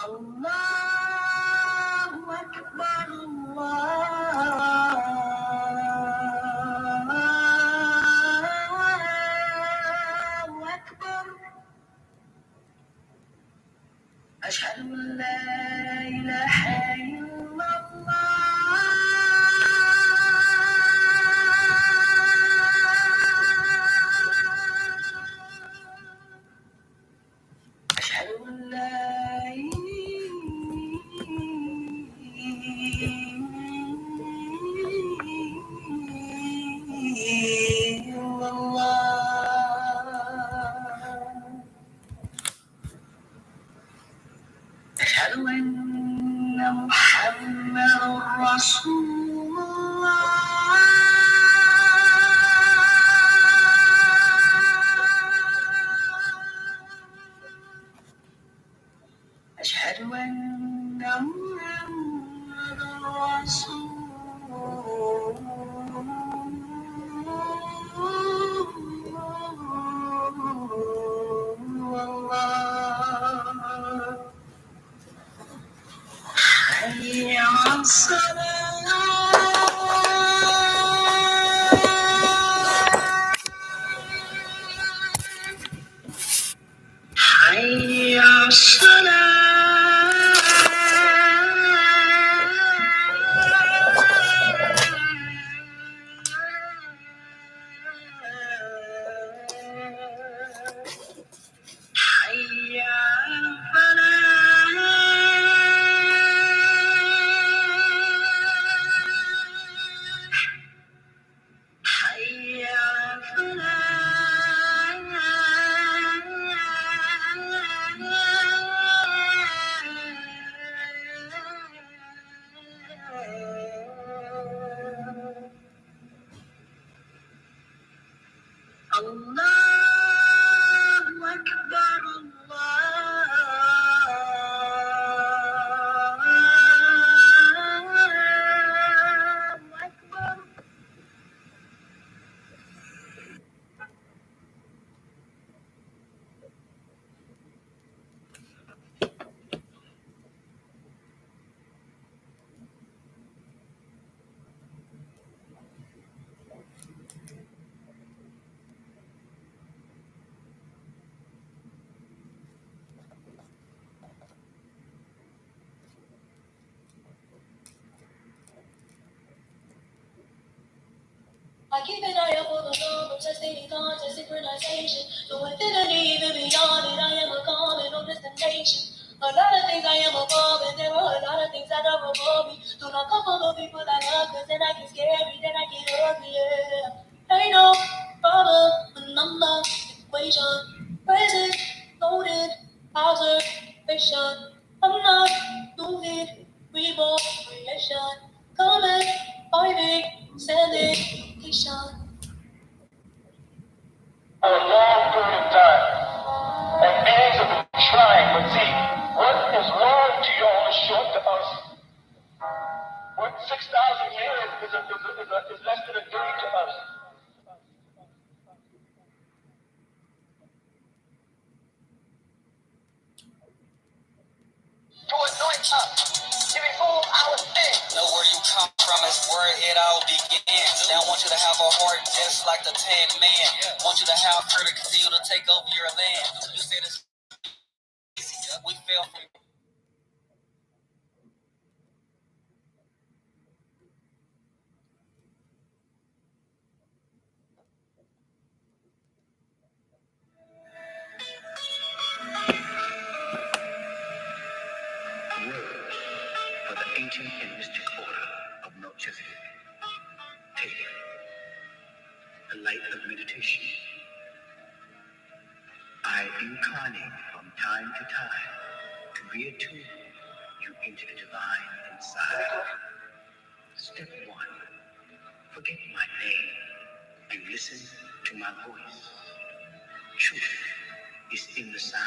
Allahu Akbar, Allahu Akbar. Ashhadu an la ilaha illallah. أشهد أن لا إله إلا الله. أشهد أن محمدا رسول الله. أشهد أن محمدا رسول الله. حي على الصلاة. حي على حي على الفلاح. حي على الفلاح. الله أكبر، الله أكبر. I keep an eye out for the number, testing thoughts and synchronization. So infinity, even beyond it, I am a calling on destination. A lot of things I am above, and there are a lot of things that are above me. Do not come for the people I love, cause then I get scary, then I get ugly, yeah. Ain't no problem, a number, equation, present, loaded, observation. I'm not moving, reborn, creation, coming, finding, sending, patient. For a long period of time, and beings have been trying, but see, what is long to y'all is short to us. What 6,000 years is less than a day to us. To anoint us, to remove our sins. Know where you come from is where it all begins. They want you to have a heart just like the 10 men. Want you to have her to continue to take over your land. You said it's easy. We fell from word for the ancient and mystic order of Melchizedek. Take the light of meditation. I incarnate from time to time to reattune you into the divine inside. Step 1. Forget my name and listen to my voice. Truth is in the sound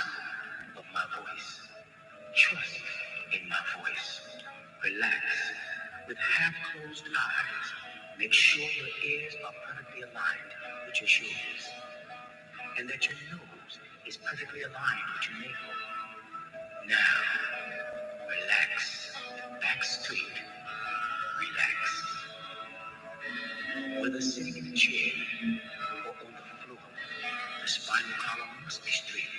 of my voice. Trust in my voice. Relax with half-closed eyes. Make sure your ears are perfectly aligned with your shoulders, and that your nose is perfectly aligned with your navel. Now, relax back straight. Relax. Whether sitting in a chair or on the floor, the spinal column must be straight.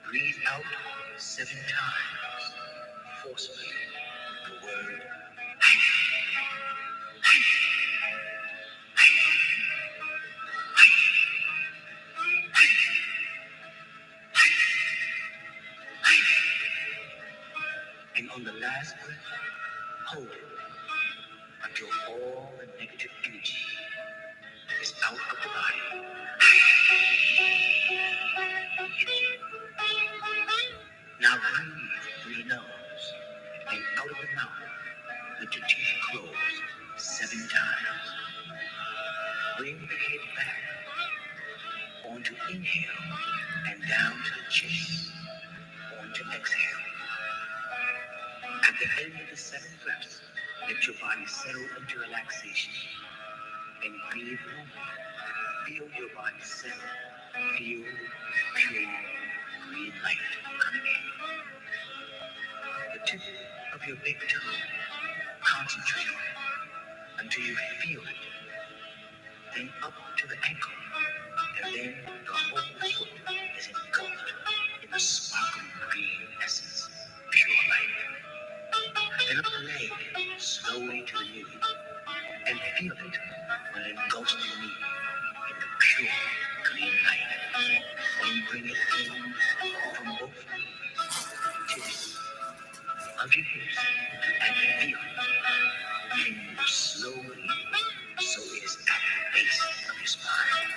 Breathe out 7 times, forcefully, the word. And on the last breath, hold it until all the negative energy is out of the body. Now breathe through the nose and out of the mouth with your teeth closed 7 times. Bring the head back onto inhale and down to the chest onto exhale. At the end of the 7 breaths, let your body settle into relaxation and breathe normally. Feel your body settle. Feel pure green light coming in. The tip of your big toe, concentrate on it until you feel it. Then up to the ankle, and then the whole foot is engulfed in the sparkling green essence, pure light. Then up the leg, slowly to the knee, and feel it when it engulfs the knee in the pure green light. Then bring it in from both knees, tips of your hips, and feel it. And move slowly so it is at the base of your spine.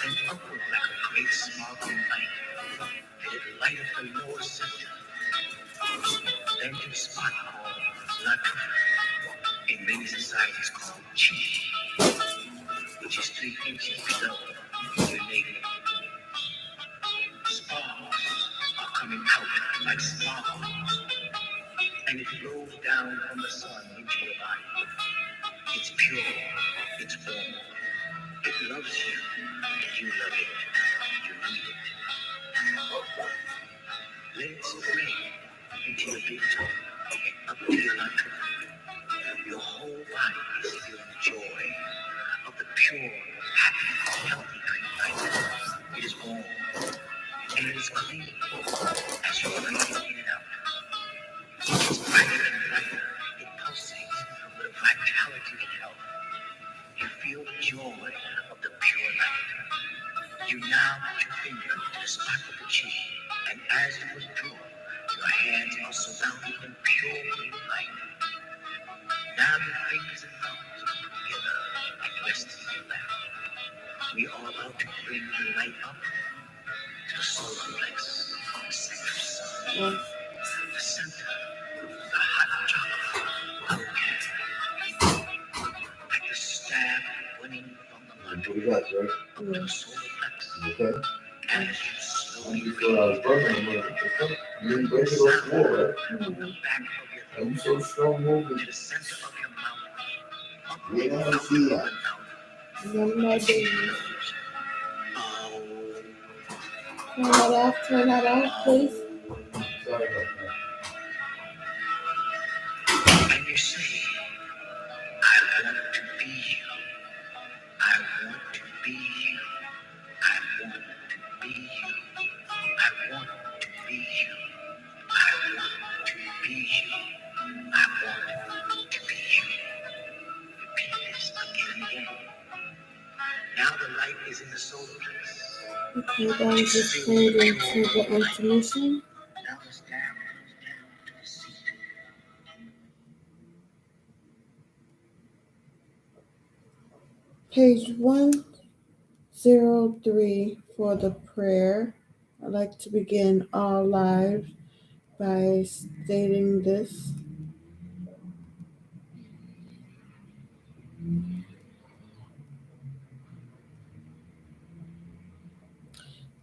Then upward like a great sparkling light. Let it light up the lower center. Then to the spot called Magnifier. In many societies called chi, which is 3 inches below your navel. Sparks are coming out like sparkles, and it flows down from the sun into your body. It's pure, it's warm, it loves you, and you love it. You need it. Let it spray into your big toe and up to your lungs. Your whole body is feeling the joy of the pure, happy, healthy green light. It is warm and it is clean as you breathe in and out. It's brighter and brighter. It pulsates with a vitality and health. You feel the joy of the pure light. You now put your finger to the spot of the chi, and as you withdraw, your hands are surrounded in pure green light. Now your fingers and thumbs come together and rest in your lap. We are about to bring the light up to the solar plexus, the center of the sun, the center, the hot chocolate, like the stab running from the lunge up to the solar plexus. Okay. As you slowly raise the back of your throat so strong moving to the center of your mouth. We want to see that. No, my baby. Turn that off, please. Sorry about that. And you say, I want to be you. I want to be you. I want to be you. I want to be you. I want to be you. I want to be you. Repeat this again and again. Now the light is in the solar plexus. Okay, guys, just fade into the intermission. Now the stab comes down to the seat. Page 103 for the prayer. I'd like to begin our live by stating this.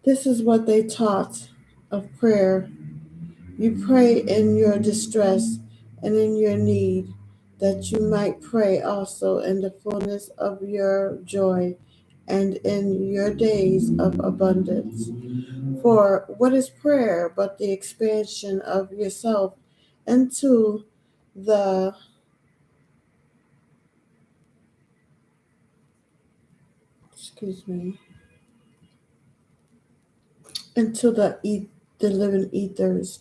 This is what they taught of prayer. You pray in your distress and in your need, that you might pray also in the fullness of your joy and in your days of abundance. For what is prayer but the expansion of yourself into the excuse me into the living ethers?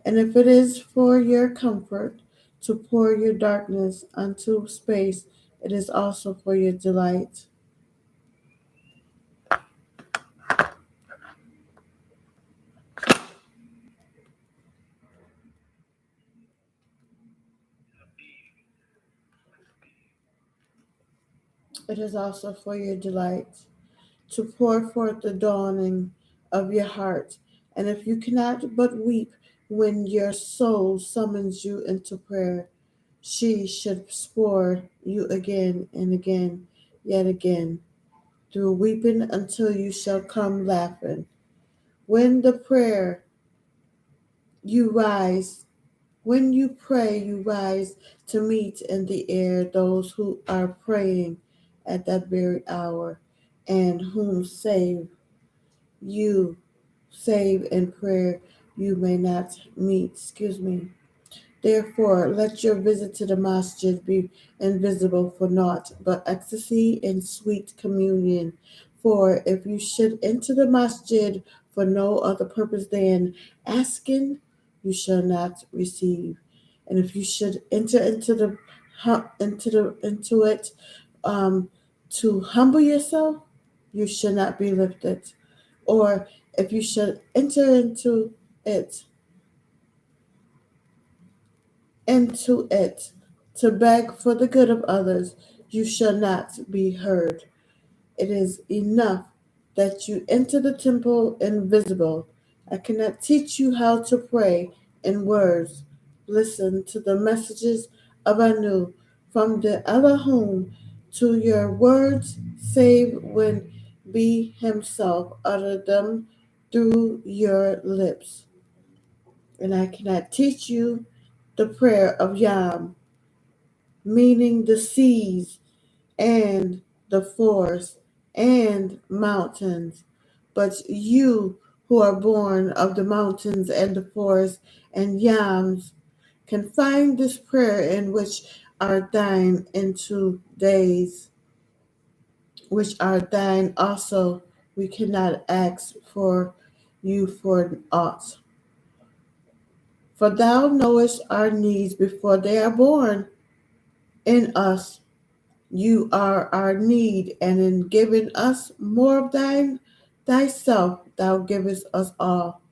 And if it is for your comfort to pour your darkness unto space, it is also for your delight. It is also for your delight to pour forth the dawning of your heart. And if you cannot but weep when your soul summons you into prayer, she should spore you again and again, yet again, through weeping until you shall come laughing. When the prayer you rise, when you pray, you rise to meet in the air those who are praying at that very hour, and whom you save in prayer you may not meet. Excuse me. Therefore, let your visit to the masjid be invisible for naught but ecstasy and sweet communion. For if you should enter the masjid for no other purpose than asking, you shall not receive. And if you should enter into it um, to humble yourself, you shall not be lifted. Or if you should enter it into it to beg for the good of others, you shall not be heard. It is enough that you enter the temple invisible. I cannot teach you how to pray in words. Listen to the messages of Anu from the Elohim to your words, save when Be himself uttered them through your lips. And I cannot teach you the prayer of Yam, meaning the seas and the forests and mountains. But you who are born of the mountains and the forests and Yams can find this prayer in which are thine into days, which are thine also. We cannot ask for you for aught. For thou knowest our needs before they are born in us. You are our need, and in giving us more of thyself, thou givest us all.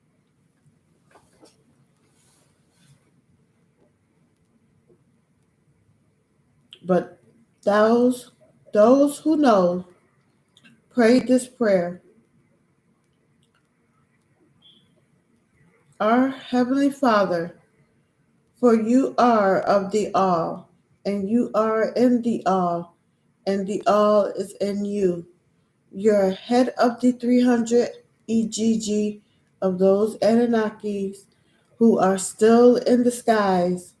But those who know, pray this prayer. Our Heavenly Father, for you are of the all, and you are in the all, and the all is in you. You're head of the 300 EGG of those Anunnakis who are still in the skies.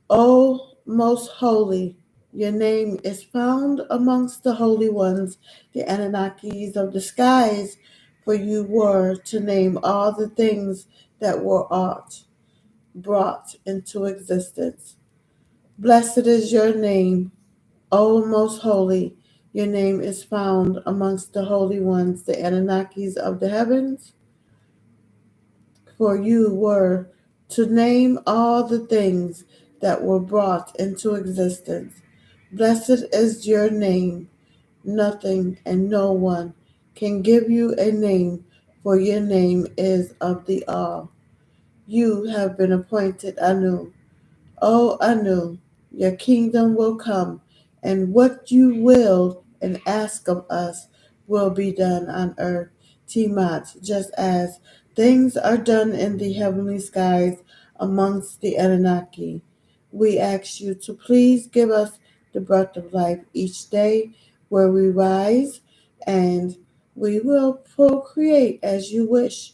O most holy, your name is found amongst the holy ones, the Anunnakis of the skies, for you were to name all the things that were brought into existence. Blessed is your name, O most holy. Your name is found amongst the holy ones, the Anunnakis of the heavens, for you were to name all the things that were brought into existence. Blessed is your name. Nothing and no one can give you a name, for your name is of the all. You have been appointed Anu. O Anu, your kingdom will come, and what you will and ask of us will be done on earth, Timat, just as things are done in the heavenly skies amongst the Anunnaki. We ask you to please give us the breath of life each day where we rise, and we will procreate as you wish.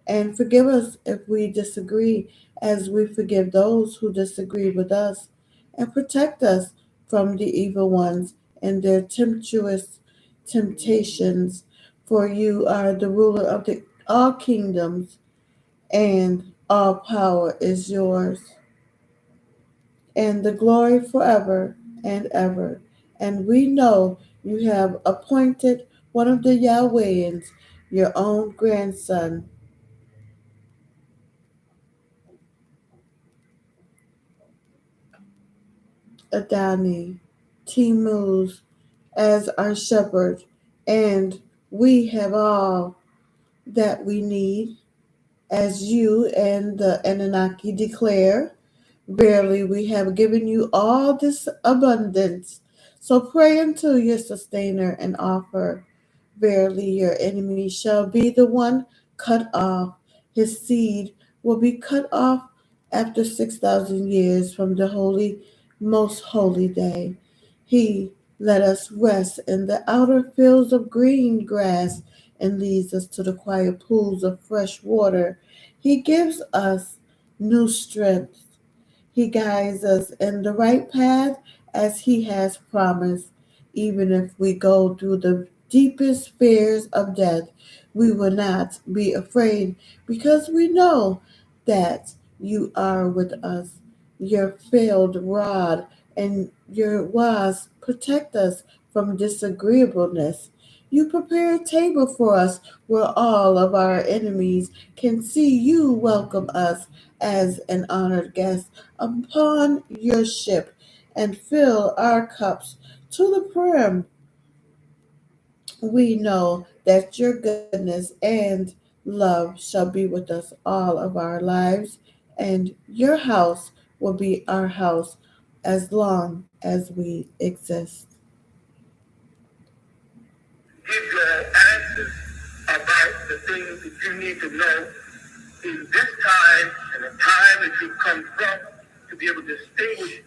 And forgive us if we disagree as we forgive those who disagree with us, and protect us from the evil ones and their temptuous temptations. For you are the ruler All kingdoms and all power is yours, and the glory forever and ever. And we know you have appointed one of the Yahwehans, your own grandson, Adani, Timmuz, as our shepherd, and we have all that we need, as you and the Anunnaki declare. Verily, we have given you all this abundance. So pray unto your sustainer and offer. Verily, your enemy shall be the one cut off. His seed will be cut off after 6,000 years from the holy, most holy day. He let us rest in the outer fields of green grass and leads us to the quiet pools of fresh water. He gives us new strength. He guides us in the right path as He has promised. Even if we go through the deepest fears of death, we will not be afraid because we know that you are with us. Your failed rod and your was protect us from disagreeableness. You prepare a table for us where all of our enemies can see. You welcome us as an honored guest upon your ship and fill our cups to the brim. We know that your goodness and love shall be with us all of our lives, and your house will be our house as long as we exist. Give your answers about the things that you need to know in this time and the time that you've come from to be able to distinguish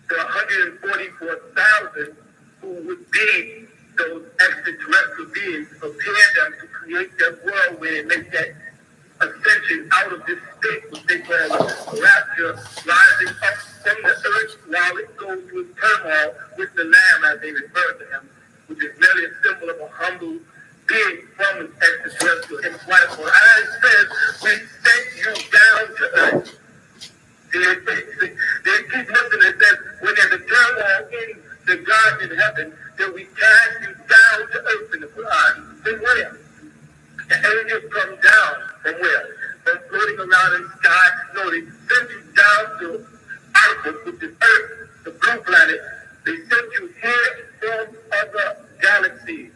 the 144,000 who would be those extraterrestrial beings, prepare them to create that whirlwind and make that ascension out of this state, which they call rapture, rising up from the earth while it goes through turmoil with the Lamb, as they refer to him, which is merely a symbol of a humble being from an extraterrestrial in flight. For I said, we sent you down to earth. They keep looking at that when there's a turmoil in the God in heaven, that we cast you down to earth in the Quran. Then where? The angels come down from where? From floating around in the sky. No, they send you down to Alpha, which is Earth, the blue planet. They send you here from other galaxies.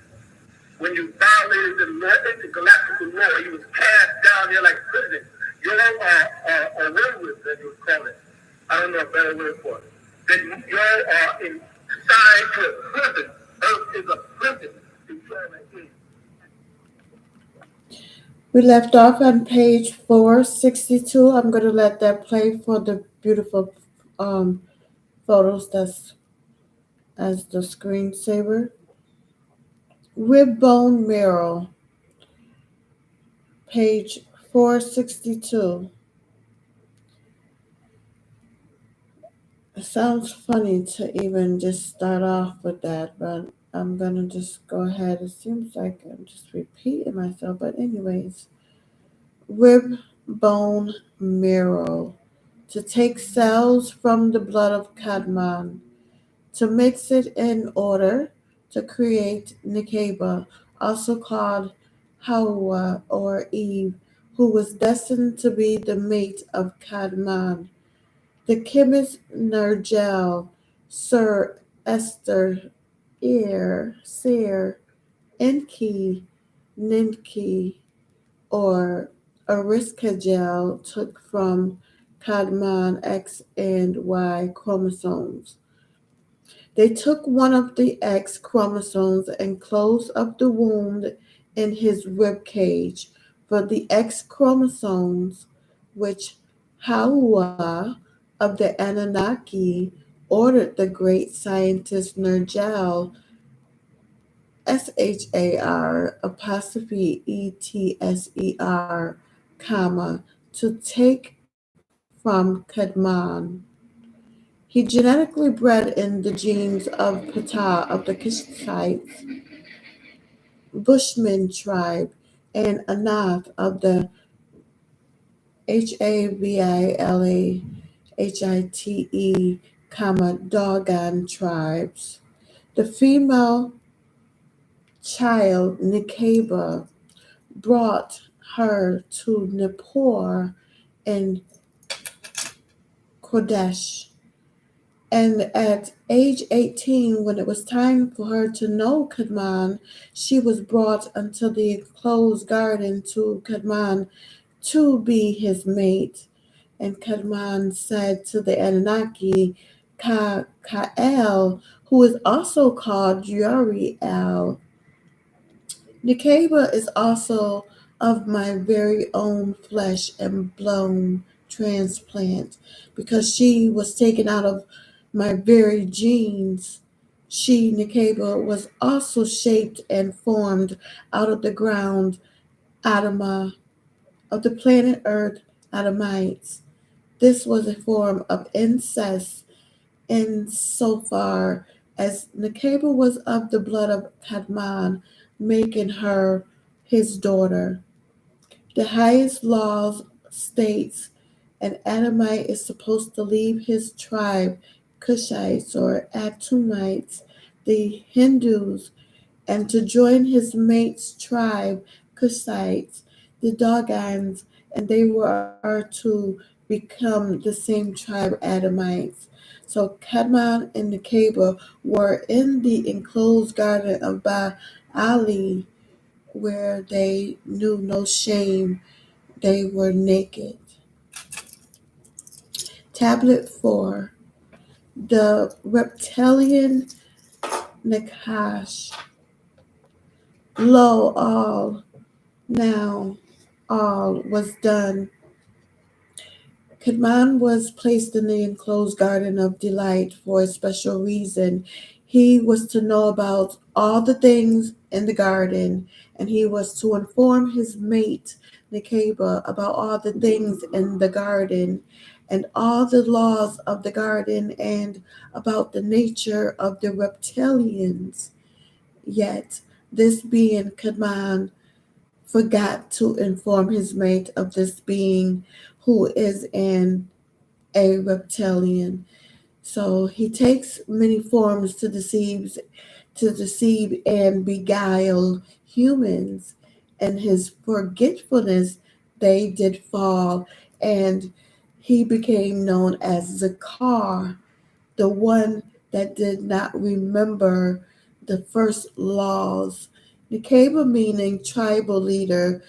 When you violated the law, intergalactical law, you was cast down there like prison. You're a wilderness, as you would call it. I don't know a better word for it. That you are assigned to a prison. Earth is a prison. We left off on page 462. I'm going to let that play for the beautiful photos that's as the screensaver. Rib bone marrow, page 462. It sounds funny to even just start off with that, but I'm gonna just go ahead. It seems like I'm just repeating myself, but anyways, rib bone marrow, to take cells from the blood of Cadman, to mix it in order to create Nikeba, also called Hawa or Eve, who was destined to be the mate of Cadman. The chemist Nergal, Sir Esther Sear, Enki, Ninki, or Ariskagel took from Cadman X and Y chromosomes. They took one of the X chromosomes and closed up the wound in his rib cage for the X chromosomes, which Hawa of the Anunnaki ordered the great scientist Nergal, Shar apostrophe Etser, comma, to take from Kadmon. He genetically bred in the genes of Ptah of the Kishites, Bushman tribe, and Anath of the Havilahite, Dogon tribes. The female child Nekeba brought her to Nippur and Kodesh. And at age 18, when it was time for her to know Kadmon, she was brought unto the enclosed garden to Kadmon to be his mate. And Kadmon said to the Anunnaki, Kael, who is also called Uriel, Nekeba is also of my very own flesh and blood transplant, because she was taken out of my very genes. She, Nekeba, was also shaped and formed out of the ground, Adamah, of the planet Earth, Adamites. This was a form of incest insofar as Nekeba was of the blood of Kadmon, making her his daughter. The highest laws states an Adamite is supposed to leave his tribe, Cushites or Atumites, the Hindus, and to join his mate's tribe, Cushites, the Dogons, and they were to become the same tribe, Adamites. So Kadmon and Nekeba were in the enclosed garden of Ali, where they knew no shame. They were naked. Tablet 4. The reptilian Nakash. Lo, all, now, all was done. Kadmon was placed in the enclosed garden of delight for a special reason. He was to know about all the things in the garden, and he was to inform his mate, Nekeba, about all the things in the garden, and all the laws of the garden, and about the nature of the reptilians. Yet, this being Kadmon forgot to inform his mate of this being who is a reptilian. So he takes many forms to deceive and beguile humans. And his forgetfulness they did fall, and he became known as Zakar, the one that did not remember the first laws. Nekeba meaning tribal leader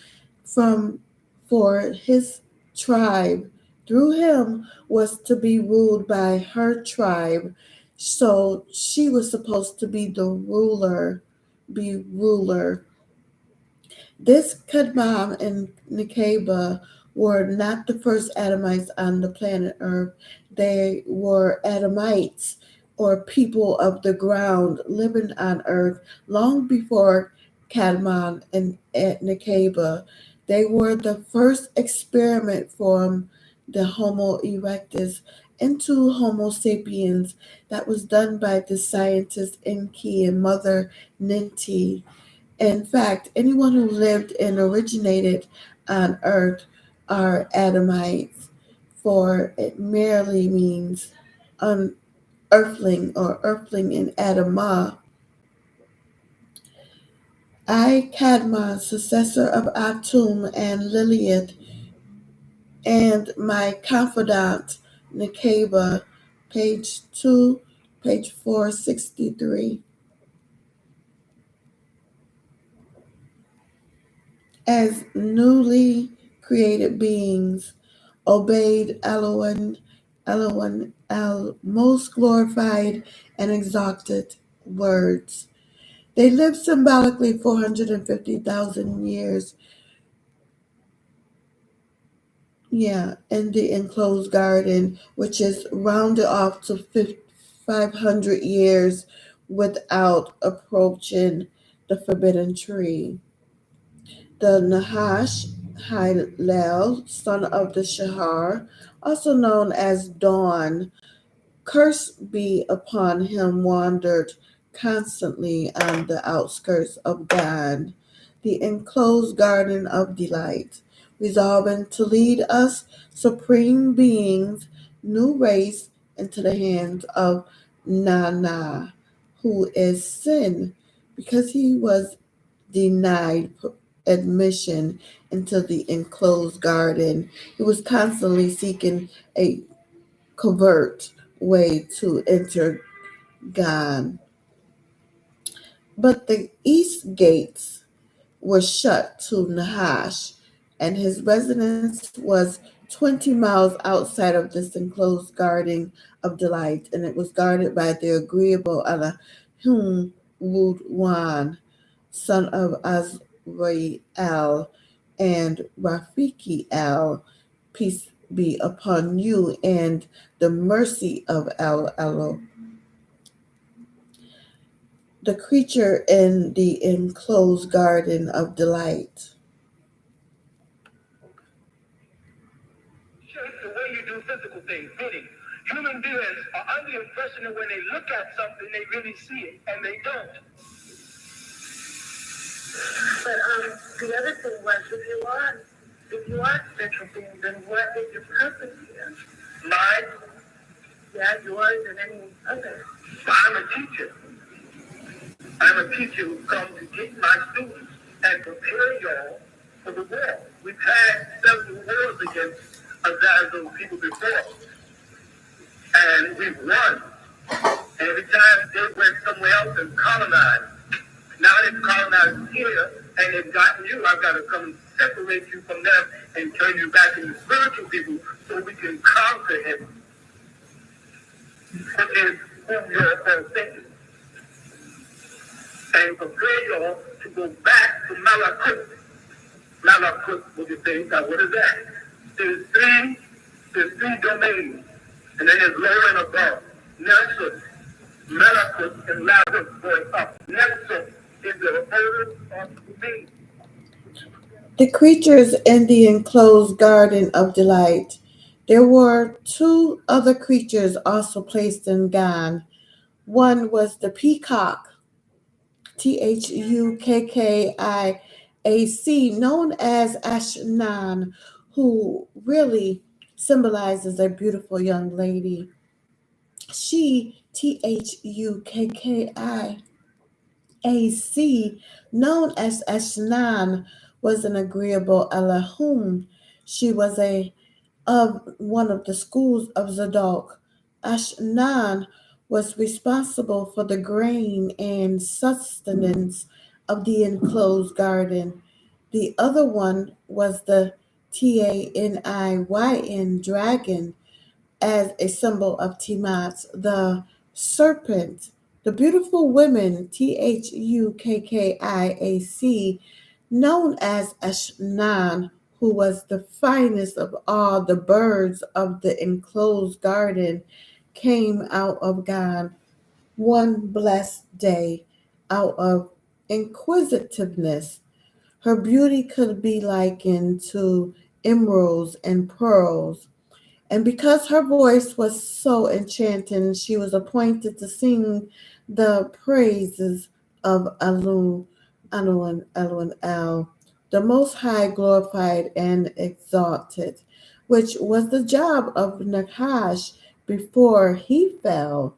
from for his tribe. Through him was to be ruled by her tribe. So she was supposed to be the ruler. This Kadmon and Nekeba were not the first Adamites on the planet Earth. They were Adamites, or people of the ground living on Earth, long before Kadmon and Nekeba. They were the first experiment from the Homo erectus into Homo sapiens that was done by the scientist Enki and Mother Ninti. In fact, anyone who lived and originated on earth are Adamites, for it merely means unearthling or earthling in Adamah. I, Kadmon, successor of Atum and Lilith, and my confidant, Nekeba, page 2, page 463. As newly created beings, obeyed Elohim, El, most glorified and exalted words. They lived symbolically 450,000 years, in the enclosed garden, which is rounded off to 500 years without approaching the forbidden tree. The Nahash Hillel, son of the Shahar, also known as Dawn, curse be upon him, wandered constantly on the outskirts of God. the enclosed garden of delight, resolving to lead us, supreme beings, new race, into the hands of Nana, who is sin, because he was denied admission into the enclosed garden. He was constantly seeking a covert way to enter Gan. But the east gates were shut to Nahash, and his residence was 20 miles outside of this enclosed garden of delight, and it was guarded by the agreeable Alahum Wudwan, son of Azrael and Rafiki Al, peace be upon you, and the mercy of Al Elo. The creature in the enclosed garden of delight. Shape the way you do physical things, meaning human beings are under the impression that when they look at something, they really see it, and they don't. But the other thing was, if you are spiritual beings, then what is your purpose here? Mine? Yeah, yours and any other. I'm a teacher. I'm a teacher who comes to teach my students and prepare y'all for the war. We've had several wars against those people before, and we've won. Every time they went somewhere else and colonized. Now they've colonized here, and they've gotten you. I've got to come separate you from them and turn you back into spiritual people so we can conquer him, which is who you're all thinking. And prepare y'all to go back to Malakut. Malakut, what you say? Now, what is that? There's three domains, and then there's lower and above. Nexus, Malakut, and Lazarus going up. Nexus is the oldest of the beings. The creatures in the enclosed garden of delight. There were two other creatures also placed in Gan. One was the peacock, Thukkiac, known as Ashnan, who really symbolizes a beautiful young lady. She, Thukkiac, known as Ashnan, was an agreeable Elohim. She was of one of the schools of Zadok. Ashnan was responsible for the grain and sustenance of the enclosed garden. The other one was the Taniyn dragon, as a symbol of Tiamat, the serpent. The beautiful women, Thukkiac, known as Ashnan, who was the finest of all the birds of the enclosed garden, came out of God one blessed day out of inquisitiveness. Her beauty could be likened to emeralds and pearls. And because her voice was so enchanting, she was appointed to sing the praises of Elun El, the Most High, glorified and exalted, which was the job of Nahash before he fell.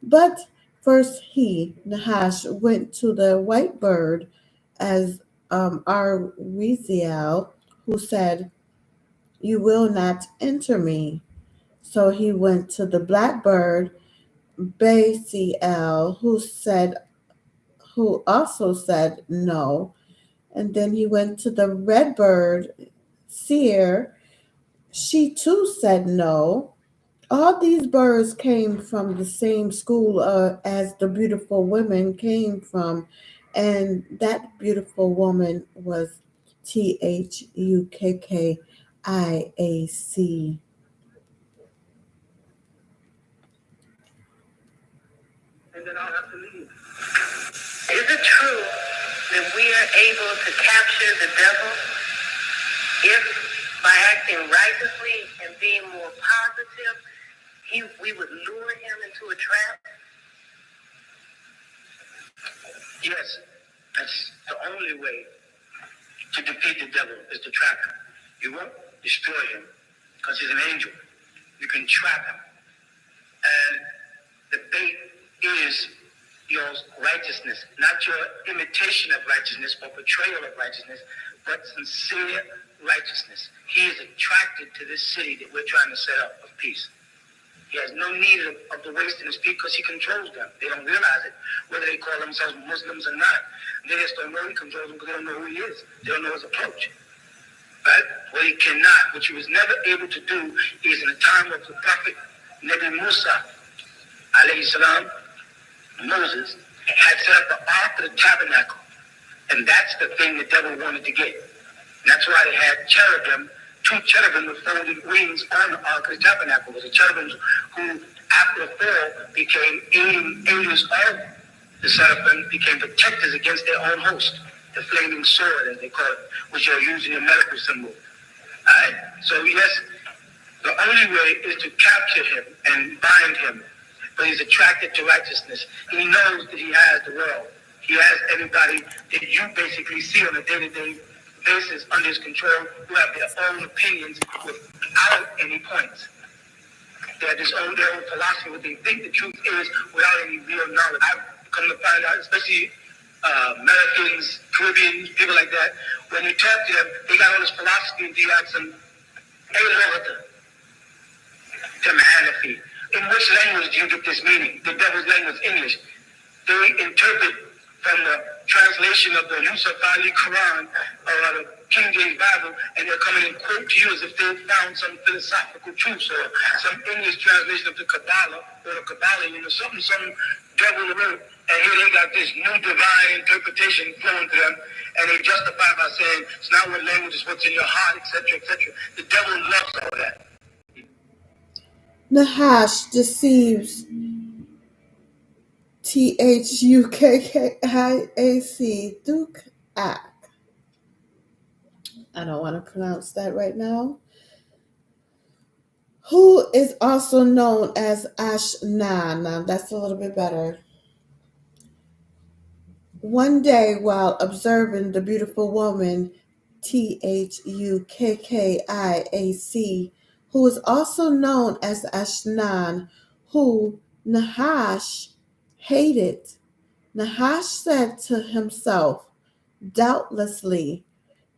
But first Nahash, went to the white bird as Arziel, who said, "You will not enter me." So he went to the blackbird, Basiel, who also said no. And then he went to the redbird, Seer. She too said no. All these birds came from the same school as the beautiful women came from, and that beautiful woman was Thukkiac. And then I'll have to leave. Is it true that we are able to capture the devil if by acting righteously and being more positive, we would lure him into a trap? Yes, that's the only way to defeat the devil is to trap him. You won't destroy him because he's an angel. You can trap him. And the bait is your righteousness, not your imitation of righteousness or portrayal of righteousness, but sincere righteousness. He is attracted to this city that we're trying to set up of peace. He has no need of the waste in his feet because he controls them. They don't realize it, whether they call themselves Muslims or not. They just don't know he controls them because they don't know who he is. They don't know his approach. Right? What he cannot, what he was never able to do, is in the time of the prophet Nabi Musa, alayhi salam, Moses, had set up the ark of the tabernacle. And that's the thing the devil wanted to get. And that's why they had cherubim, two cherubim with folded wings on the ark of the tabernacle. It was the cherubims who, after the fall, became angels of the seraphim, became protectors against their own host. The flaming sword, as they call it, which are used in the medical symbol. Alright? So yes, the only way is to capture him and bind him. But he's attracted to righteousness. He knows that he has the world. He has everybody that you basically see on a day-to-day basis under his control, who have their own opinions without any points. They have their own philosophy, what they think the truth is without any real knowledge. I've come to find out, especially Americans, Caribbeans, people like that, when you talk to them, they got all this philosophy until you ask them, hey, to Magnifier. In which language do you get this meaning? The devil's language, English. They interpret from the translation of the Yusuf Ali Quran or the King James Bible, and they're coming and quote to you as if they found some philosophical truths or some English translation of the Kabbalah or the Kabbalah, some devil wrote, and here they got this new divine interpretation flowing to them, and they justify by saying it's not what language is, what's in your heart, etc., etc. The devil loves all that. Nahash deceives Thukkiac. Dukak. I don't want to pronounce that right now. Who is also known as Ashnan. Now that's a little bit better. One day, while observing the beautiful woman Thukkiac, who is also known as Ashnan, who Nahash hated, Nahash said to himself, doubtlessly,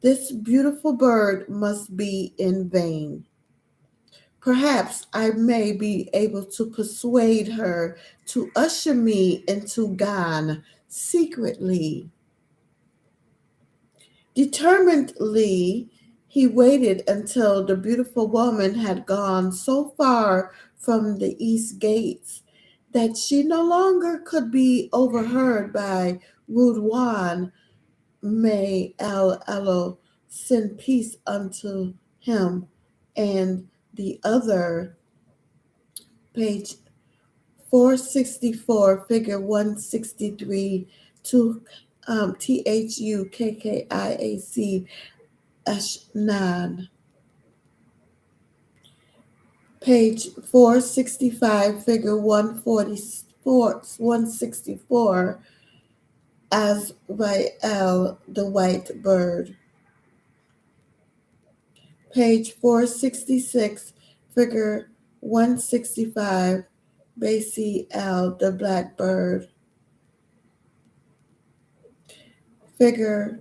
this beautiful bird must be in vain. Perhaps I may be able to persuade her to usher me into Gan secretly. Determinedly, he waited until the beautiful woman had gone so far from the east gates that she no longer could be overheard by Rudwan. May Allah send peace unto him, and the other, page 464, figure 163, to Thukkiac Ashnan. Page 465, figure 164, Azrael, the white bird. Page 466, figure 165, Basi L, the black bird. Figure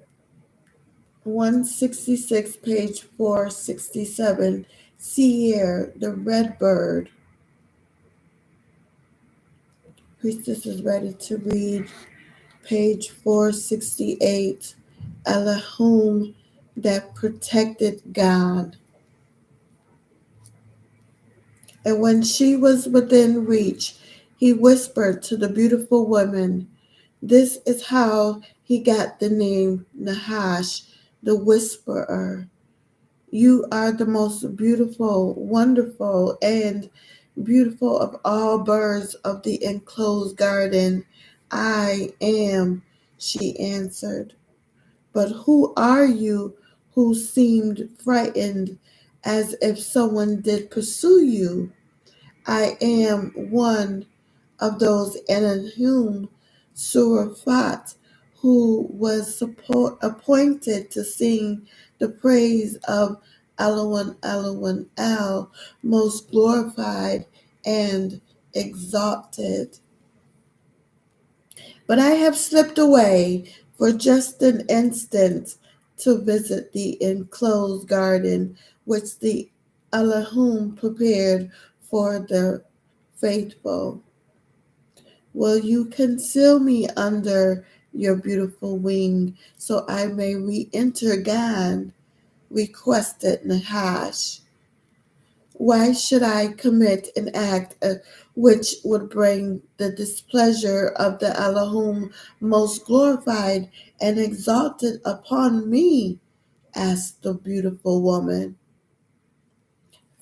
166, page 467, Seer, the red bird. Priestess is ready to read. Page 468, Elohim that protected God. And when she was within reach, he whispered to the beautiful woman. This is how he got the name Nahash, the whisperer. You are the most beautiful, wonderful, and beautiful of all birds of the enclosed garden. I am, she answered. But who are you who seemed frightened as if someone did pursue you? I am one of those Elohim Surafat who was appointed to sing the praise of Elohim Elohim El, most glorified and exalted. But I have slipped away for just an instant to visit the enclosed garden which the Elohim prepared for the faithful. Will you conceal me under your beautiful wing so I may re-enter God? Requested Nahash. Why should I commit an act which would bring the displeasure of the Elohim most glorified and exalted upon me? Asked the beautiful woman.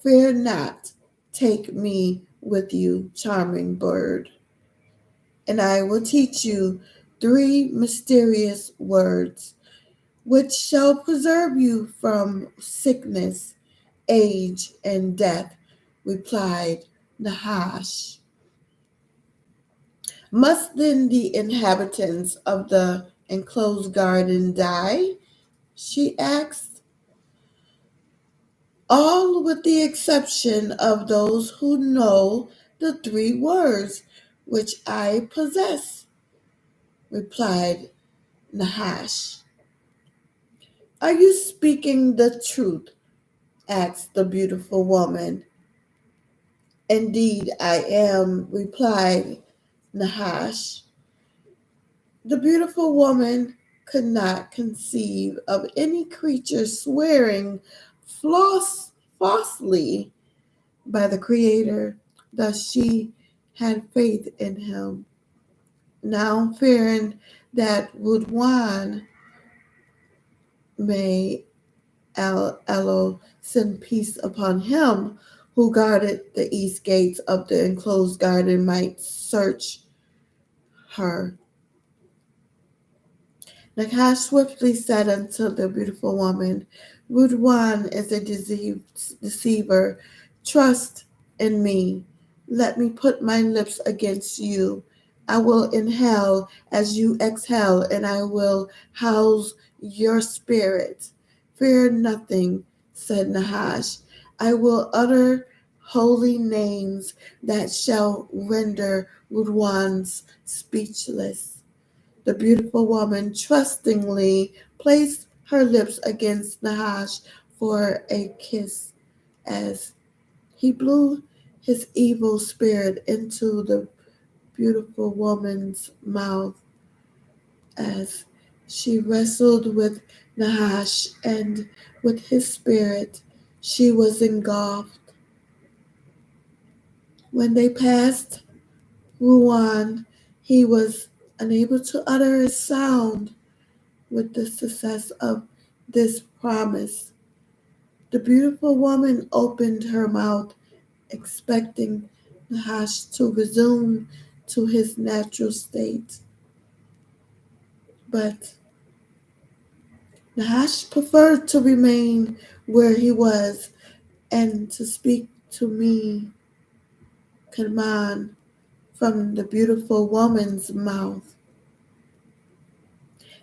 Fear not, take me with you, charming bird, and I will teach you 3 mysterious words which shall preserve you from sickness, age, and death, replied Nahash. Must then the inhabitants of the enclosed garden die? She asked. All with the exception of those who know the 3 words which I possess, replied Nahash. Are you speaking the truth? Asked the beautiful woman. Indeed I am, replied Nahash. The beautiful woman could not conceive of any creature swearing falsely by the Creator, thus she had faith in him. Now fearing that Rudwan may Elo send peace upon him who guarded the east gates of the enclosed garden might search her. Nakash swiftly said unto the beautiful woman, Rudwan is a deceiver. Trust in me. Let me put my lips against you. I will inhale as you exhale, and I will house your spirit. Fear nothing, said Nahash. I will utter holy names that shall render Rudwan's speechless. The beautiful woman trustingly placed her lips against Nahash for a kiss as he blew his evil spirit into the beautiful woman's mouth as she wrestled with Nahash and with his spirit she was engulfed. When they passed Ruan, he was unable to utter a sound. With the success of this promise, the beautiful woman opened her mouth, expecting Nahash to resume to his natural state. But Nahash preferred to remain where he was and to speak to me, command from the beautiful woman's mouth.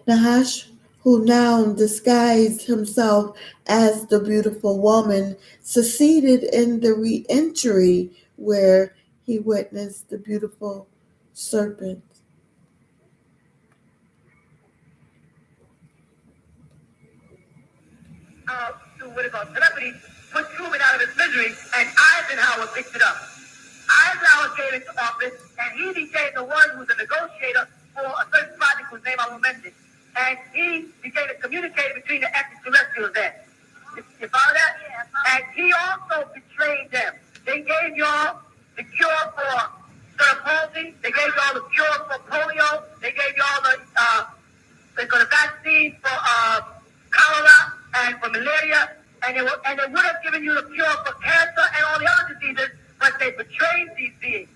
Nahash, who now disguised himself as the beautiful woman, succeeded in the re-entry where he witnessed the beautiful serpent. What about celebrity put Truman out of his misery, and Eisenhower picked it up. Eisenhower came into office, and he became the one who was a negotiator for a certain project whose name I will mention. And he became a communicator between the extraterrestrials there. You follow that? Yeah. And he also betrayed them. They gave y'all the cure for cerebral palsy. They gave y'all the cure for polio. They gave y'all the vaccine for cholera and for malaria. And they would have given you the cure for cancer and all the other diseases, but they betrayed these beings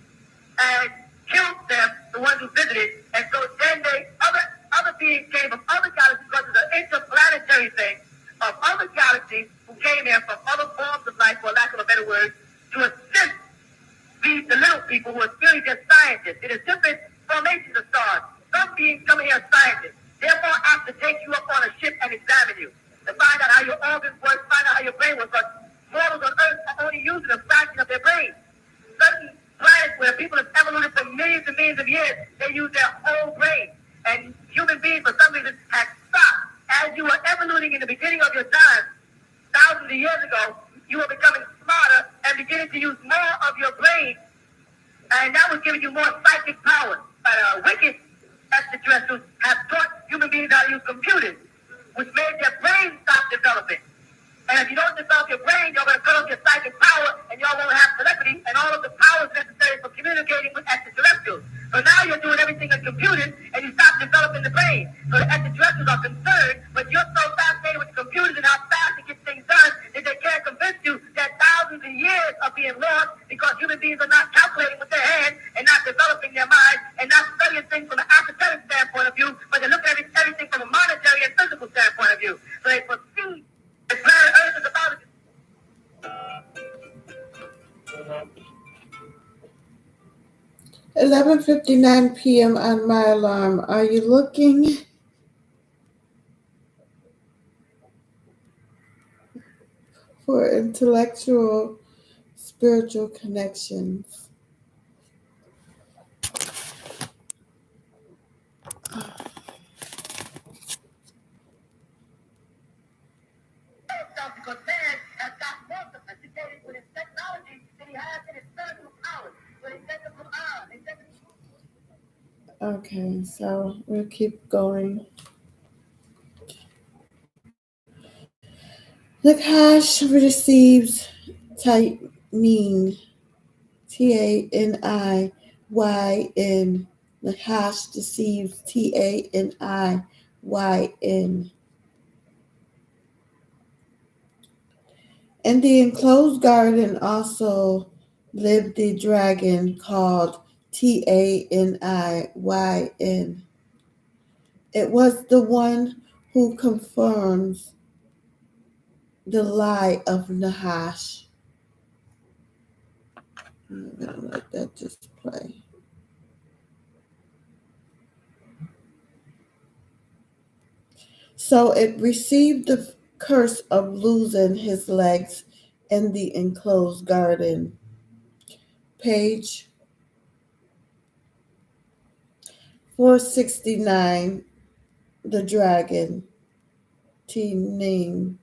and killed them, the ones who visited. And so then other beings came from other galaxies, because it's an interplanetary thing, of other galaxies who came here from other forms of life, for lack of a better word, to assist the little people who are really just scientists. It is different formations of stars. Some beings come here as scientists. Therefore, I have to take you up on a ship and examine you to find out how your organs work, find out how your brain works. But mortals on Earth are only using a fraction of their brain. Certain planets where people have evoluted for millions and millions of years, they use their whole brain. And human beings, for some reason, have stopped. As you were evoluting in the beginning of your time, thousands of years ago, you were becoming smarter and beginning to use more of your brain, and that was giving you more psychic power. Wicked extraterrestrials have taught human beings how to use computers, which made their brains stop developing. And if you don't develop your brain, you're going to cut off your psychic power, and y'all won't have telepathy and all of the powers necessary for communicating with extraterrestrials. So now you're doing everything in computers, and you stop developing the brain. So the extraterrestrials are concerned, but you're so fascinated with the computers and how fast it gets things done that they can't convince you that thousands of years are being lost because human beings are not calculating with their hands and not developing their minds and not studying things from an academic standpoint of view, but they're looking at everything from a monetary and physical standpoint of view. So they perceive the planet Earth is about 11:59 p.m. on my alarm. Are you looking for intellectual, spiritual connections? because man has got more sophisticated with his technology than he has in his spiritual powers. So they take them from Okay, so we'll keep going. Nakash receives Tanin, T-A-N-I-Y-N. Nakash deceives T-A-N-I-Y-N. In the enclosed garden also lived the dragon called Tanin. It was the one who confirms the lie of Nahash. I'm gonna let that just play. So it received the curse of losing his legs in the enclosed garden. Page 469, the dragon, Tanin.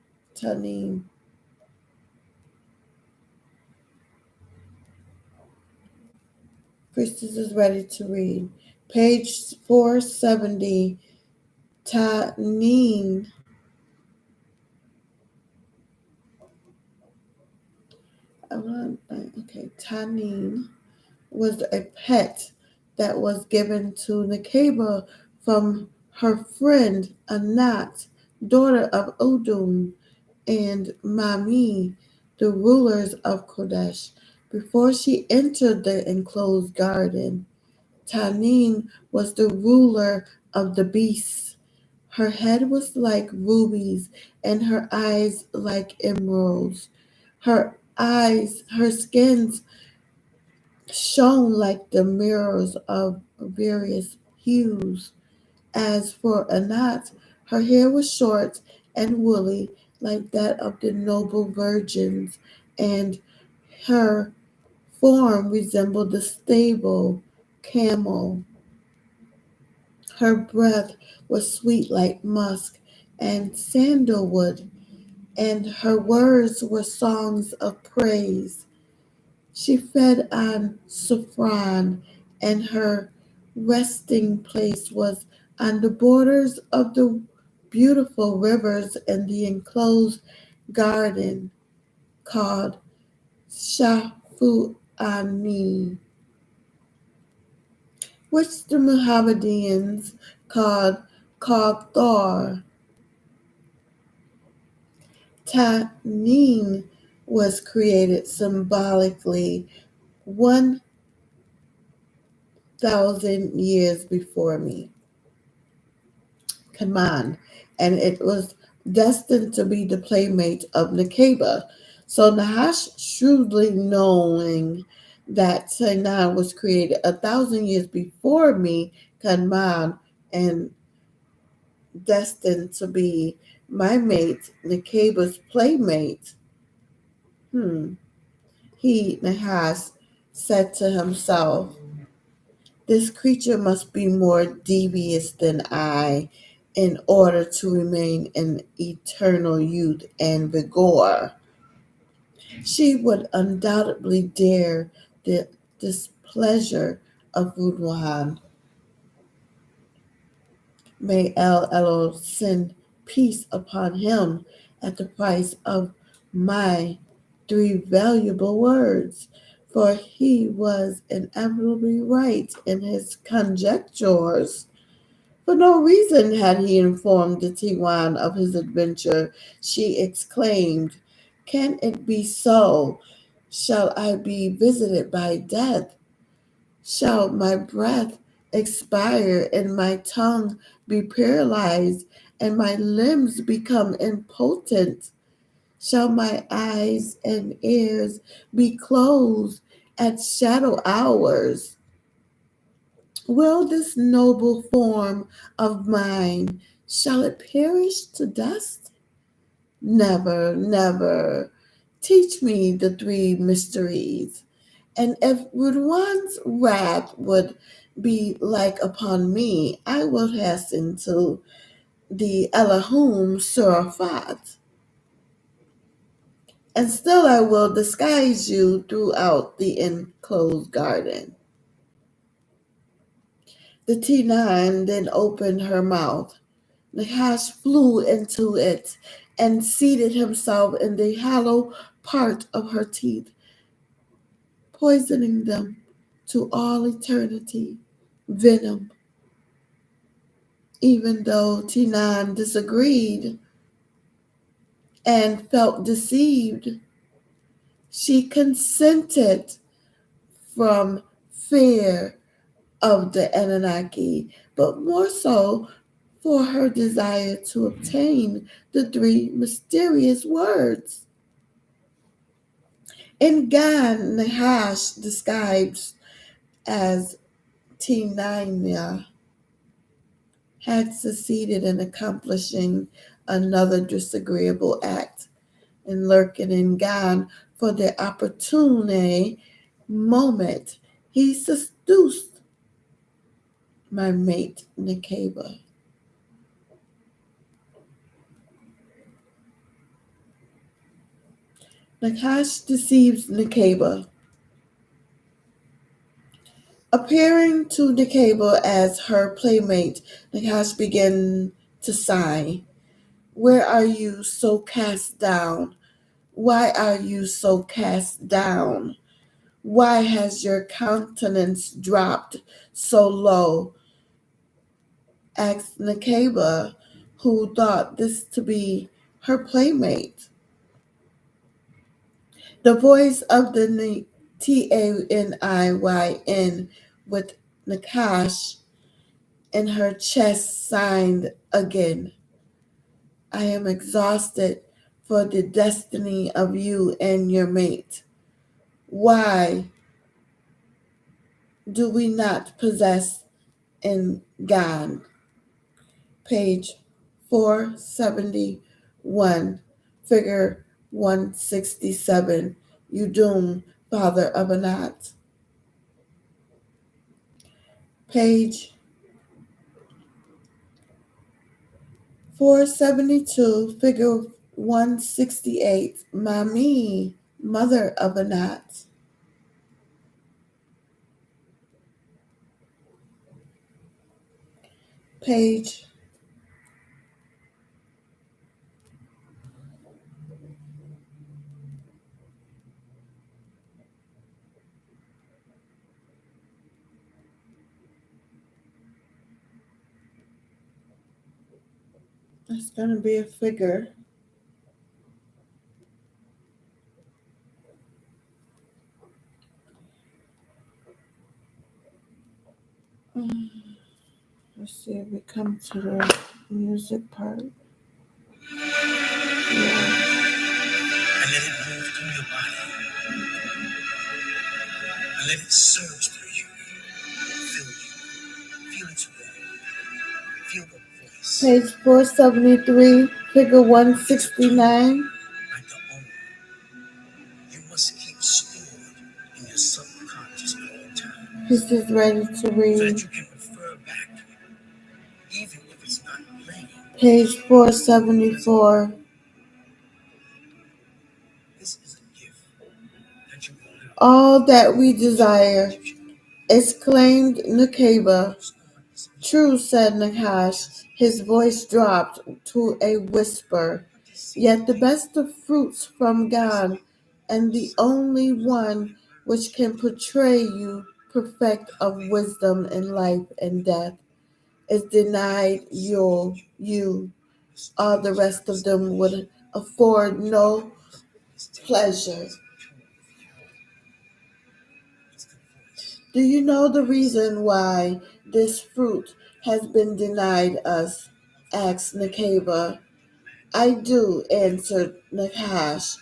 Priestess is ready to read. Page 470, Tanin. Okay, Tanin was a pet that was given to Nekeba from her friend Anat, daughter of Udum, and Mami, the rulers of Kodesh. Before she entered the enclosed garden, Tanin was the ruler of the beasts. Her head was like rubies, and her eyes like emeralds. Her skins shone like the mirrors of various hues. As for Anat, her hair was short and woolly like that of the noble virgins, and her form resembled the stable camel. Her breath was sweet like musk and sandalwood, and her words were songs of praise. She fed on saffron, and her resting place was on the borders of the beautiful rivers in the enclosed garden called Shafu'ani, which the Mohammedans called Kawthar. Tanin was created symbolically 1,000 years before me. Command, and it was destined to be the playmate of Nekeba. So Nahash, shrewdly knowing that Tanan was created 1,000 years before me, Kanman, and destined to be my mate, Nakaba's playmate. He, Nahas, said to himself, this creature must be more devious than I in order to remain in eternal youth and vigor. She would undoubtedly dare the displeasure of Gudwan. May El Elo send peace upon him at the price of my 3 valuable words, for he was inevitably right in his conjectures. For no reason had he informed the Tiwan of his adventure. She exclaimed, can it be so? Shall I be visited by death? Shall my breath expire and my tongue be paralyzed and my limbs become impotent? Shall my eyes and ears be closed at shadow hours? Will this noble form of mine, shall it perish to dust? Never, never. Teach me the 3 mysteries. And if one's wrath would be like upon me, I will hasten to the Elohim Surafat. And still I will disguise you throughout the enclosed garden. The T9 then opened her mouth. Nahash flew into it and seated himself in the hollow part of her teeth, poisoning them to all eternity. Venom. Even though T9 disagreed and felt deceived, she consented from fear of the Anunnaki, but more so for her desire to obtain the 3 mysterious words. In Gan, Nahash describes as T9 had succeeded in accomplishing another disagreeable act and lurking in Gan for the opportune moment. He seduced my mate, Nakeba. Nakash deceives Nakeba. Appearing to Nakeba as her playmate, Nakash began to sigh. Where are you so cast down? Why are you so cast down? Why has your countenance dropped so low? Asked Nakeba, who thought this to be her playmate. The voice of the Taniyn with Nakash in her chest signed again. I am exhausted for the destiny of you and your mate. Why do we not possess in God? Page 471, figure 167. Udum, father of Anat. Page 472, figure 168. Mami, mother of Anat. Page 472. It's going to be a figure. Let's see if we come to the music part. Yeah. And let it move through your body. And let it surge through you. Feel its way. Feel the voice. Page 473, figure 169. Like the owner, you must keep stored in your subconscious at all times. This is ready to So read. that you can refer back to it, even if it's not playing. Page 474. This is a gift that you will live. All that we desire, exclaimed Nakeba. True, said Nakash. His voice dropped to a whisper. Yet the best of fruits from God, and the only one which can portray you perfect of wisdom in life and death, is denied you. All the rest of them would afford no pleasure. Do you know the reason why this fruit has been denied us? Asked Nakeba. I do, answered Nakash,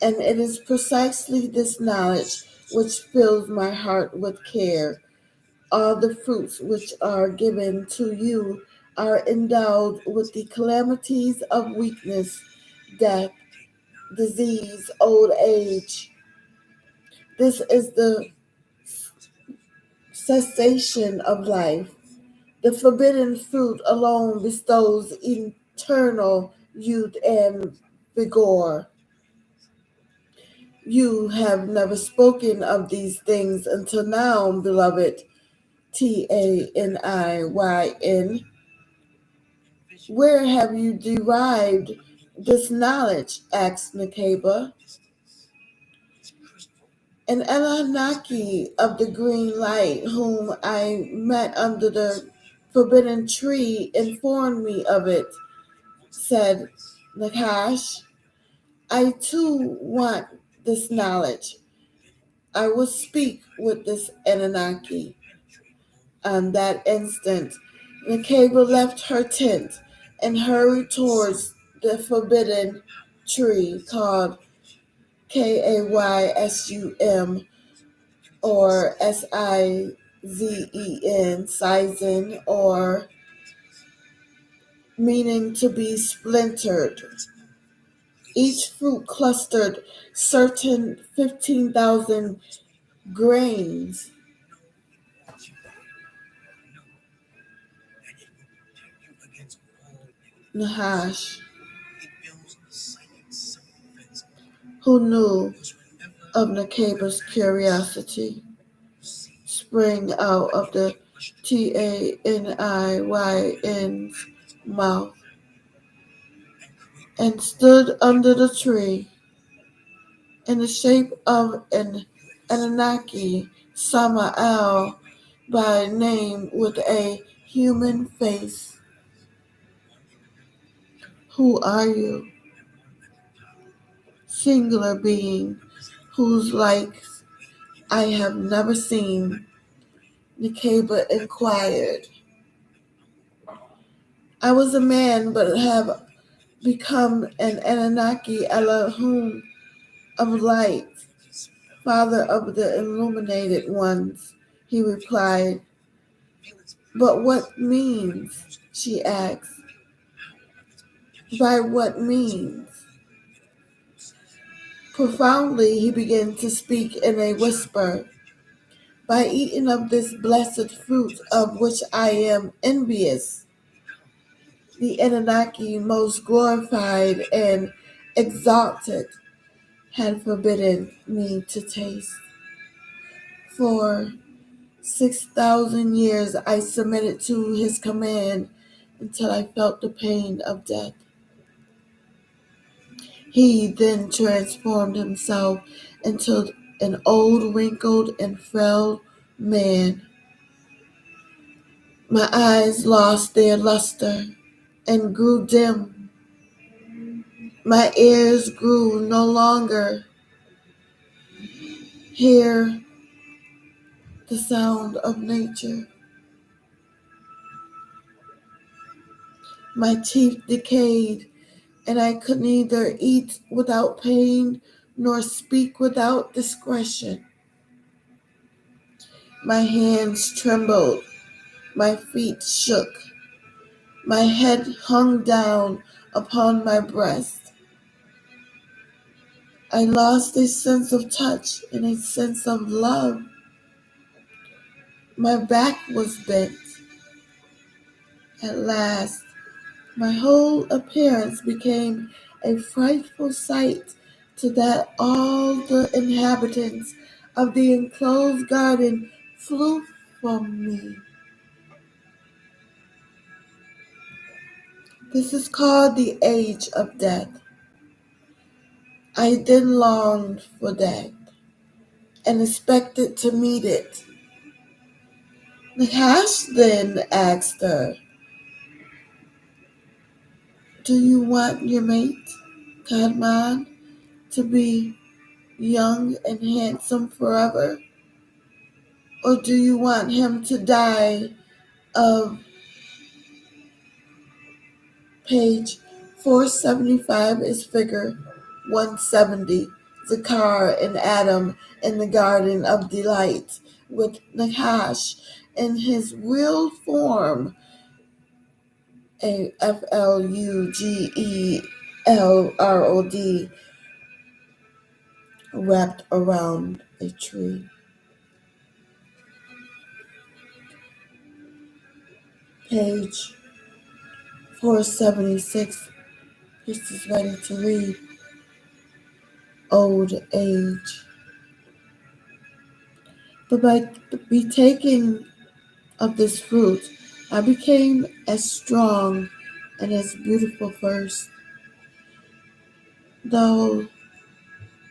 and it is precisely this knowledge which fills my heart with care. All the fruits which are given to you are endowed with the calamities of weakness, death, disease, old age. This is the cessation of life. The forbidden fruit alone bestows eternal youth and vigor. You have never spoken of these things until now, beloved. Taniyyn. Where have you derived this knowledge? Asked Nakeba. An Anunnaki of the green light, whom I met under the forbidden tree, informed me of it, said Nakash. I too want this knowledge. I will speak with this Anunnaki. On that instant, Nakeba left her tent and hurried towards the forbidden tree called Kaysum, or Sizen, or meaning to be splintered. Each fruit clustered certain 15,000 grains. Nahash, who knew of Nakeba's curiosity, sprang out of the Taniyyn's mouth and stood under the tree in the shape of an Anunnaki, Samael by name, with a human face. Who are you? Singular being, whose likes I have never seen, Nakeba inquired. I was a man, but have become an Anunnaki, Elohim of light, father of the illuminated ones, he replied. But what means? She asked. By what means? Profoundly he began to speak in a whisper. By eating of this blessed fruit of which I am envious, the Anunnaki most glorified and exalted had forbidden me to taste. For 6,000 years I submitted to his command until I felt the pain of death. He then transformed himself into an old, wrinkled, and frail man. My eyes lost their luster and grew dim. My ears grew no longer hear the sound of nature. My teeth decayed, and I could neither eat without pain nor speak without discretion. My hands trembled, my feet shook, My head hung down upon my breast. I lost a sense of touch and a sense of love. My back was bent. At last, my whole appearance became a frightful sight to that all the inhabitants of the enclosed garden flew from me. This is called the age of death. I then longed for death and expected to meet it. Nakash then asked her, "Do you want your mate, Kadman, to be young and handsome forever? Or do you want him to die of page 475 is figure 170, Zakar and Adam in the Garden of Delight with Nakash in his real form, a FLUGELROD, wrapped around a tree. Page 476, this is ready to read. Old age. But by taking of this fruit, I became as strong and as beautiful first, though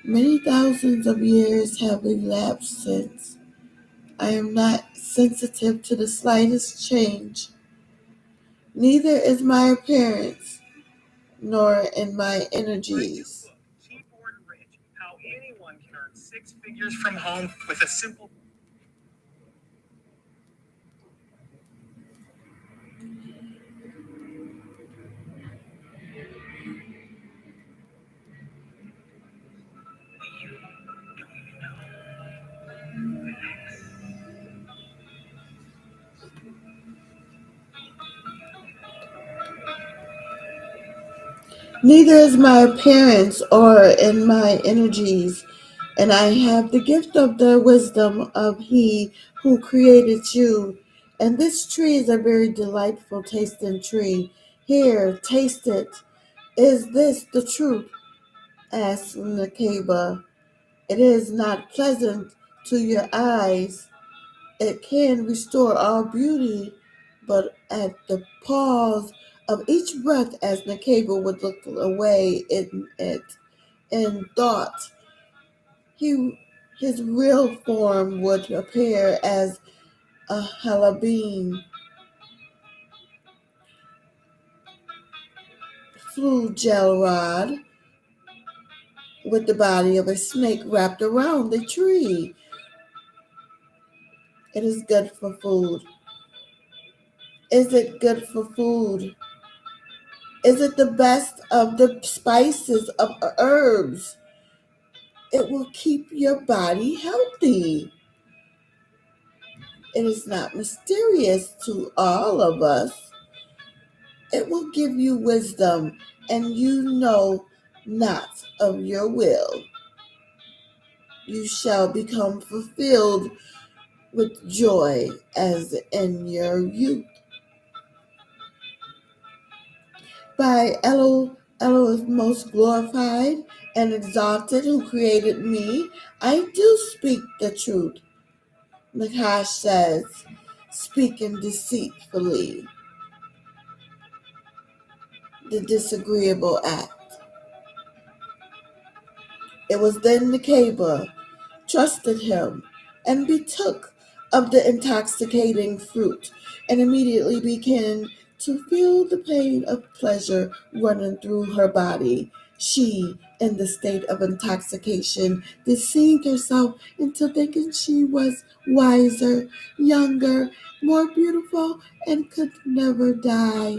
many thousands of years have elapsed since. I am not sensitive to the slightest change, neither is my appearance, nor in my energies. How anyone can earn 6 figures from home with a simple. Neither is my appearance or in my energies, and I have the gift of the wisdom of He who created you. And this tree is a very delightful tasting tree. Here, taste it. Is this the truth? Asked Nakeba. It is not pleasant to your eyes. It can restore all beauty, but at the pause of each breath, as Nakeba would look away in it in thought, his real form would appear as a halabine, flue gel rod with the body of a snake wrapped around the tree. It is good for food. Is it good for food? Is it the best of the spices of herbs? It will keep your body healthy. It is not mysterious to all of us. It will give you wisdom, and you know not of your will. You shall become fulfilled with joy as in your youth. By Elo most glorified and exalted who created me, I do speak the truth. Nakash says, speaking deceitfully, the disagreeable act. It was then Nakeba trusted him and betook of the intoxicating fruit, and immediately began to feel the pain of pleasure running through her body. She, in the state of intoxication, deceived herself into thinking she was wiser, younger, more beautiful, and could never die.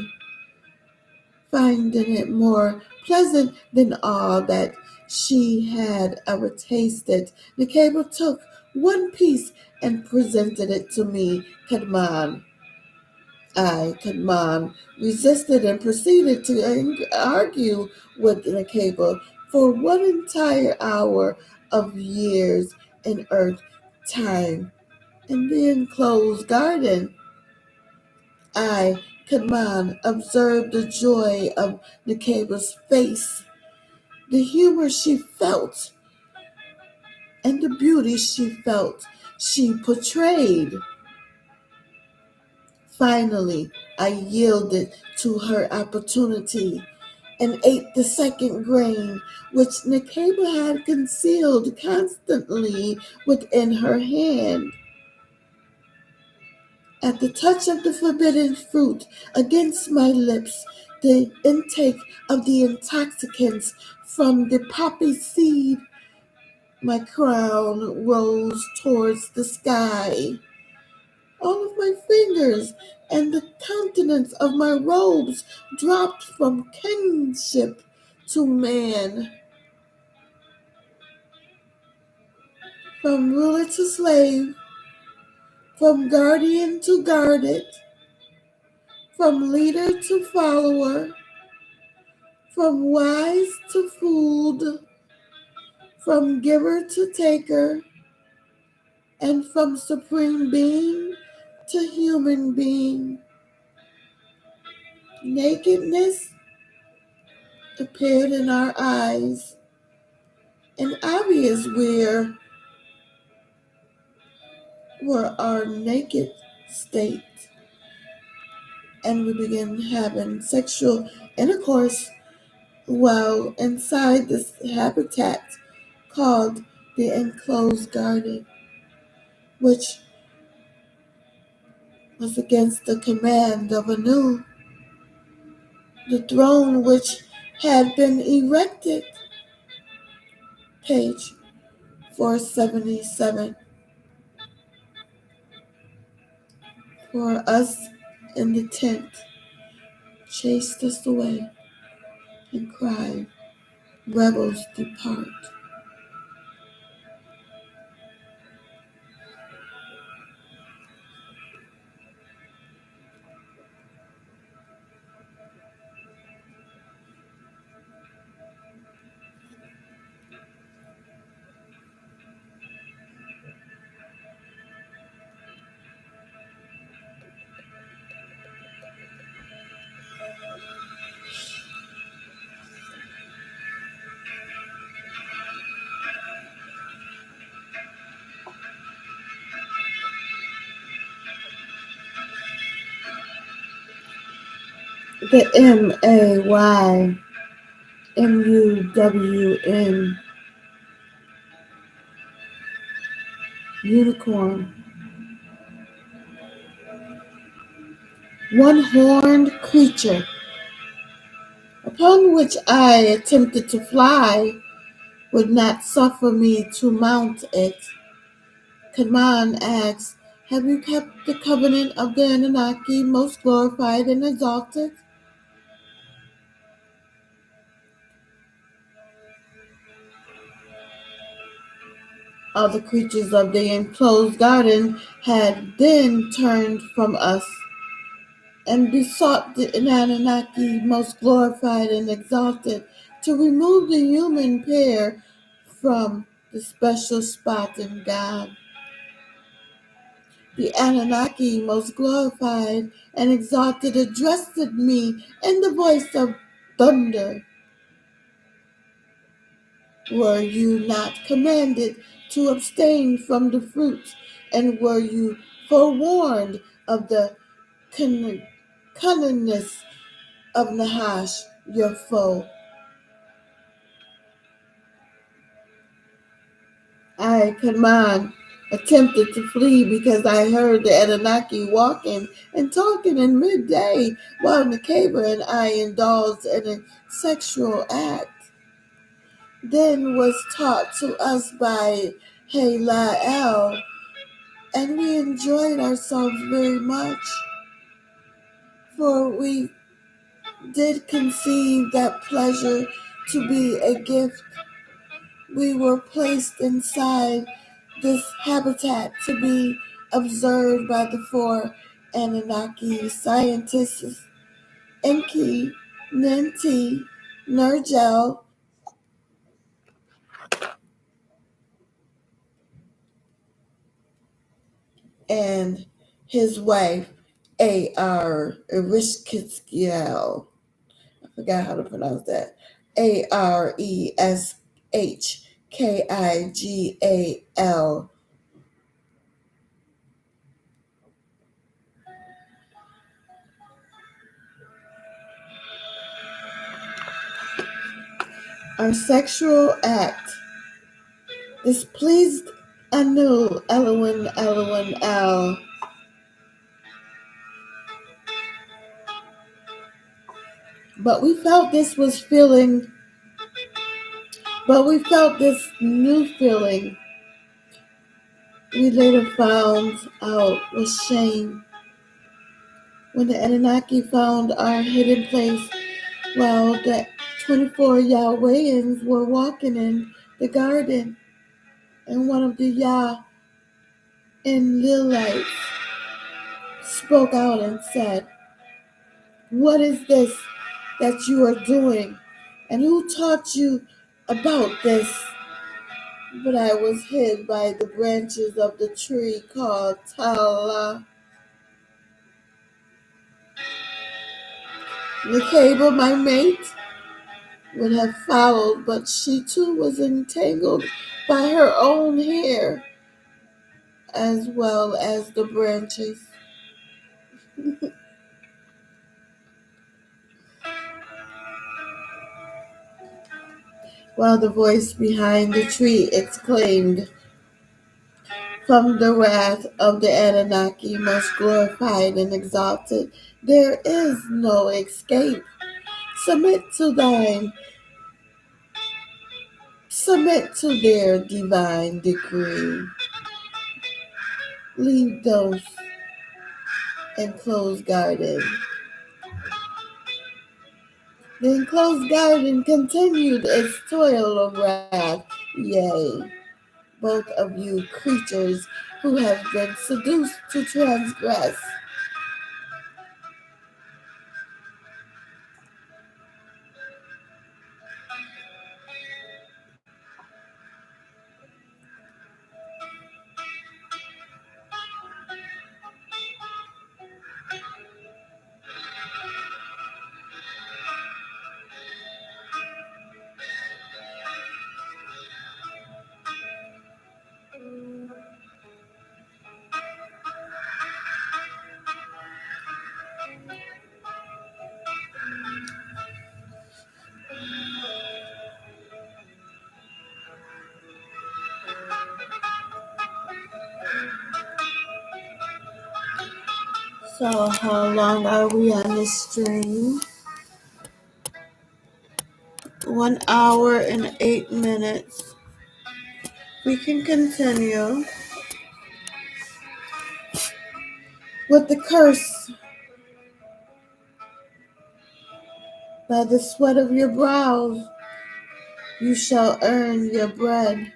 Finding it more pleasant than all that she had ever tasted, Nakeba took one piece and presented it to me, Kadman. I, Kadmon, resisted and proceeded to argue with Nekeba for 1 entire hour of years in Earth time in the enclosed garden. I, Kadmon, observed the joy of Nekeba's face, the humor she felt, and the beauty she portrayed. Finally, I yielded to her opportunity and ate the second grain, which Nekeba had concealed constantly within her hand. At the touch of the forbidden fruit against my lips, the intake of the intoxicants from the poppy seed, my crown rose towards the sky. All of my fingers and the countenance of my robes dropped from kingship to man, from ruler to slave, from guardian to guarded, from leader to follower, from wise to fooled, from giver to taker, and from supreme being to human being. Nakedness appeared in our eyes, and obvious were our naked state, and we began having sexual intercourse while inside this habitat called the enclosed garden, which was against the command of Anu, the throne which had been erected. Page 477. For us in the tent chased us away and cried, "Rebels depart." The MAYMUWN, unicorn, one-horned creature, upon which I attempted to fly, would not suffer me to mount it. Kadmon asked, "Have you kept the covenant of the Anunnaki, most glorified and exalted?" All the creatures of the enclosed garden had then turned from us and besought the Anunnaki, most glorified and exalted, to remove the human pair from the special spot in God. The Anunnaki, most glorified and exalted, addressed me in the voice of thunder. Were you not commanded to abstain from the fruit, and were you forewarned of the cunningness of Nahash, your foe? I, Kadmon, attempted to flee because I heard the Anunnaki walking and talking in midday while Nekeba and I indulged in a sexual act. Then was taught to us by Halael, and we enjoyed ourselves very much, for we did conceive that pleasure to be a gift. We were placed inside this habitat to be observed by the four Anunnaki scientists Enki, Ninti, Nergal, and his wife A.R. Erishkigal. I forgot how to pronounce that. Areshkigal our sexual act displeased Anu Elwin Al. But we felt this new feeling we later found out was shame. When the Anunnaki found our hidden place while the 24 Yahwehans were walking in the garden, and one of the Yah in Lilites spoke out and said, "What is this that you are doing? And who taught you about this?" But I was hid by the branches of the tree called Tala. Nikaba, my mate, would have followed, but she too was entangled by her own hair as well as the branches. While the voice behind the tree exclaimed, "From the wrath of the Anunnaki, most glorified and exalted, there is no escape. Submit to their divine decree. Leave those enclosed garden." The enclosed garden continued its toil of wrath. Yea, both of you creatures who have been seduced to transgress. So how long are we on this stream? 1 hour and 8 minutes. We can continue with the curse. By the sweat of your brows you shall earn your bread.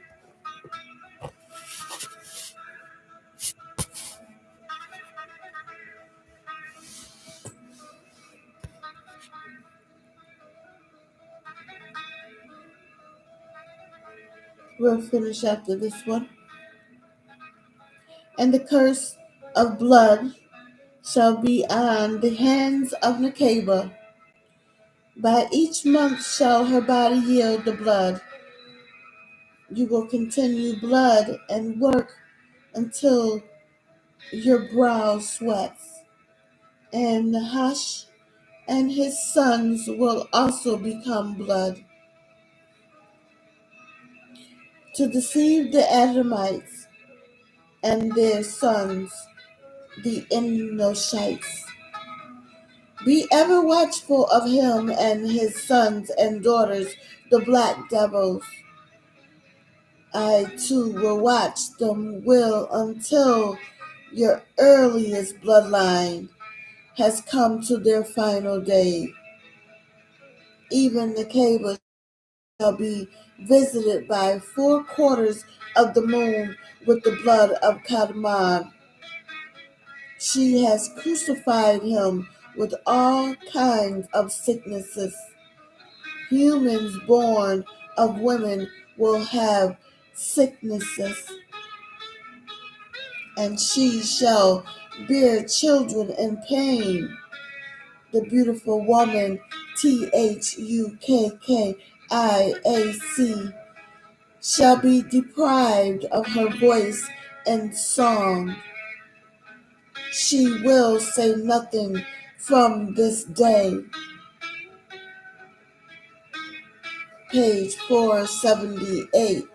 We'll finish after this one. And the curse of blood shall be on the hands of Nekeba. By each month shall her body yield the blood. You will continue blood and work until your brow sweats. And Nahash and his sons will also become blood, to deceive the Adamites and their sons, the Enoshites. Be ever watchful of him and his sons and daughters, the black devils. I too will watch them until your earliest bloodline has come to their final day. Even the cable shall be visited by 4/4 of the moon with the blood of Kadmon, She has crucified him with all kinds of sicknesses. Humans born of women will have sicknesses, and she shall bear children in pain. The beautiful woman, Thukkiac, shall be deprived of her voice and song. She will say nothing from this day. Page 478.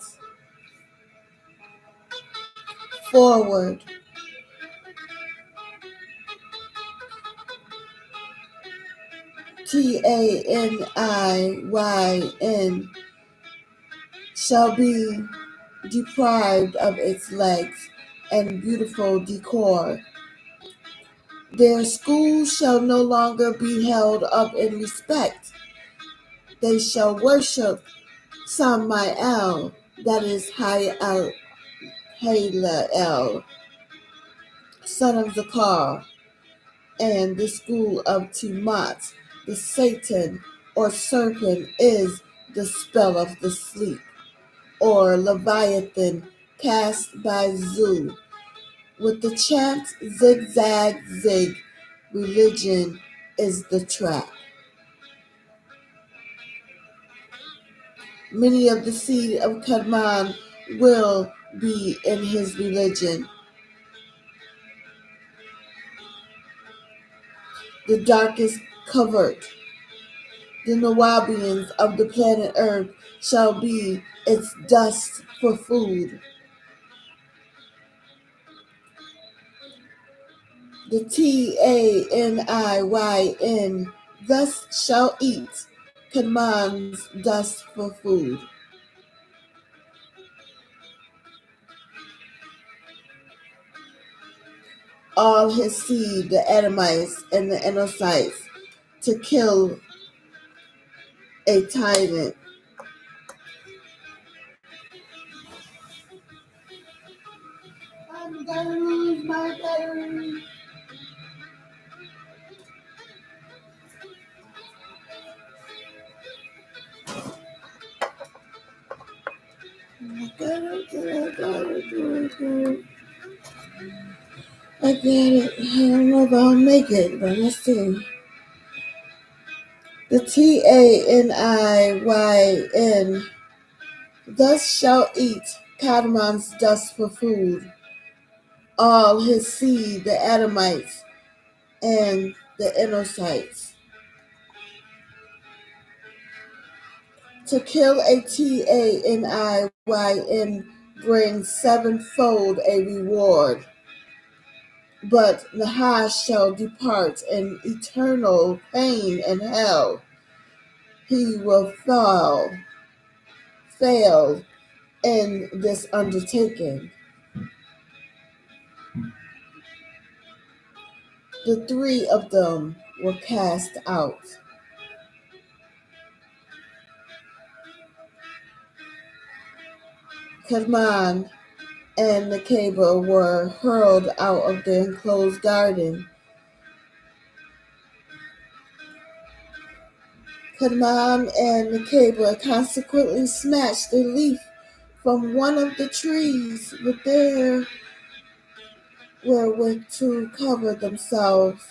Forward. TANIYN shall be deprived of its legs and beautiful decor. Their schools shall no longer be held up in respect. They shall worship Samael, that is Halel, son of Zakar, and the school of Tiamat, the Satan or serpent is the spell of the sleep, or Leviathan cast by Zu, with the chant zigzag zig, religion is the trap. Many of the seed of Kadmon will be in his religion. The darkest covert, the Nawabians of the planet Earth shall be its dust for food. The TANIYN thus shall eat Kadmon's dust for food. All his seed, the Adamites and the Enocytes, to kill a tyrant. I'm gonna lose my battery. I got it. I don't know if I'll make it, but let's see. The TANIYN thus shall eat Kadmon's dust for food. All his seed, the Adamites and the Enocytes. To kill a TANIYN brings sevenfold a reward. But Nahash shall depart in eternal pain and hell. He will fail in this undertaking. The three of them were cast out. Kadmon and Nekeba were hurled out of the enclosed garden. Kadmon and Nekeba consequently snatched a leaf from one of the trees wherewith to cover themselves.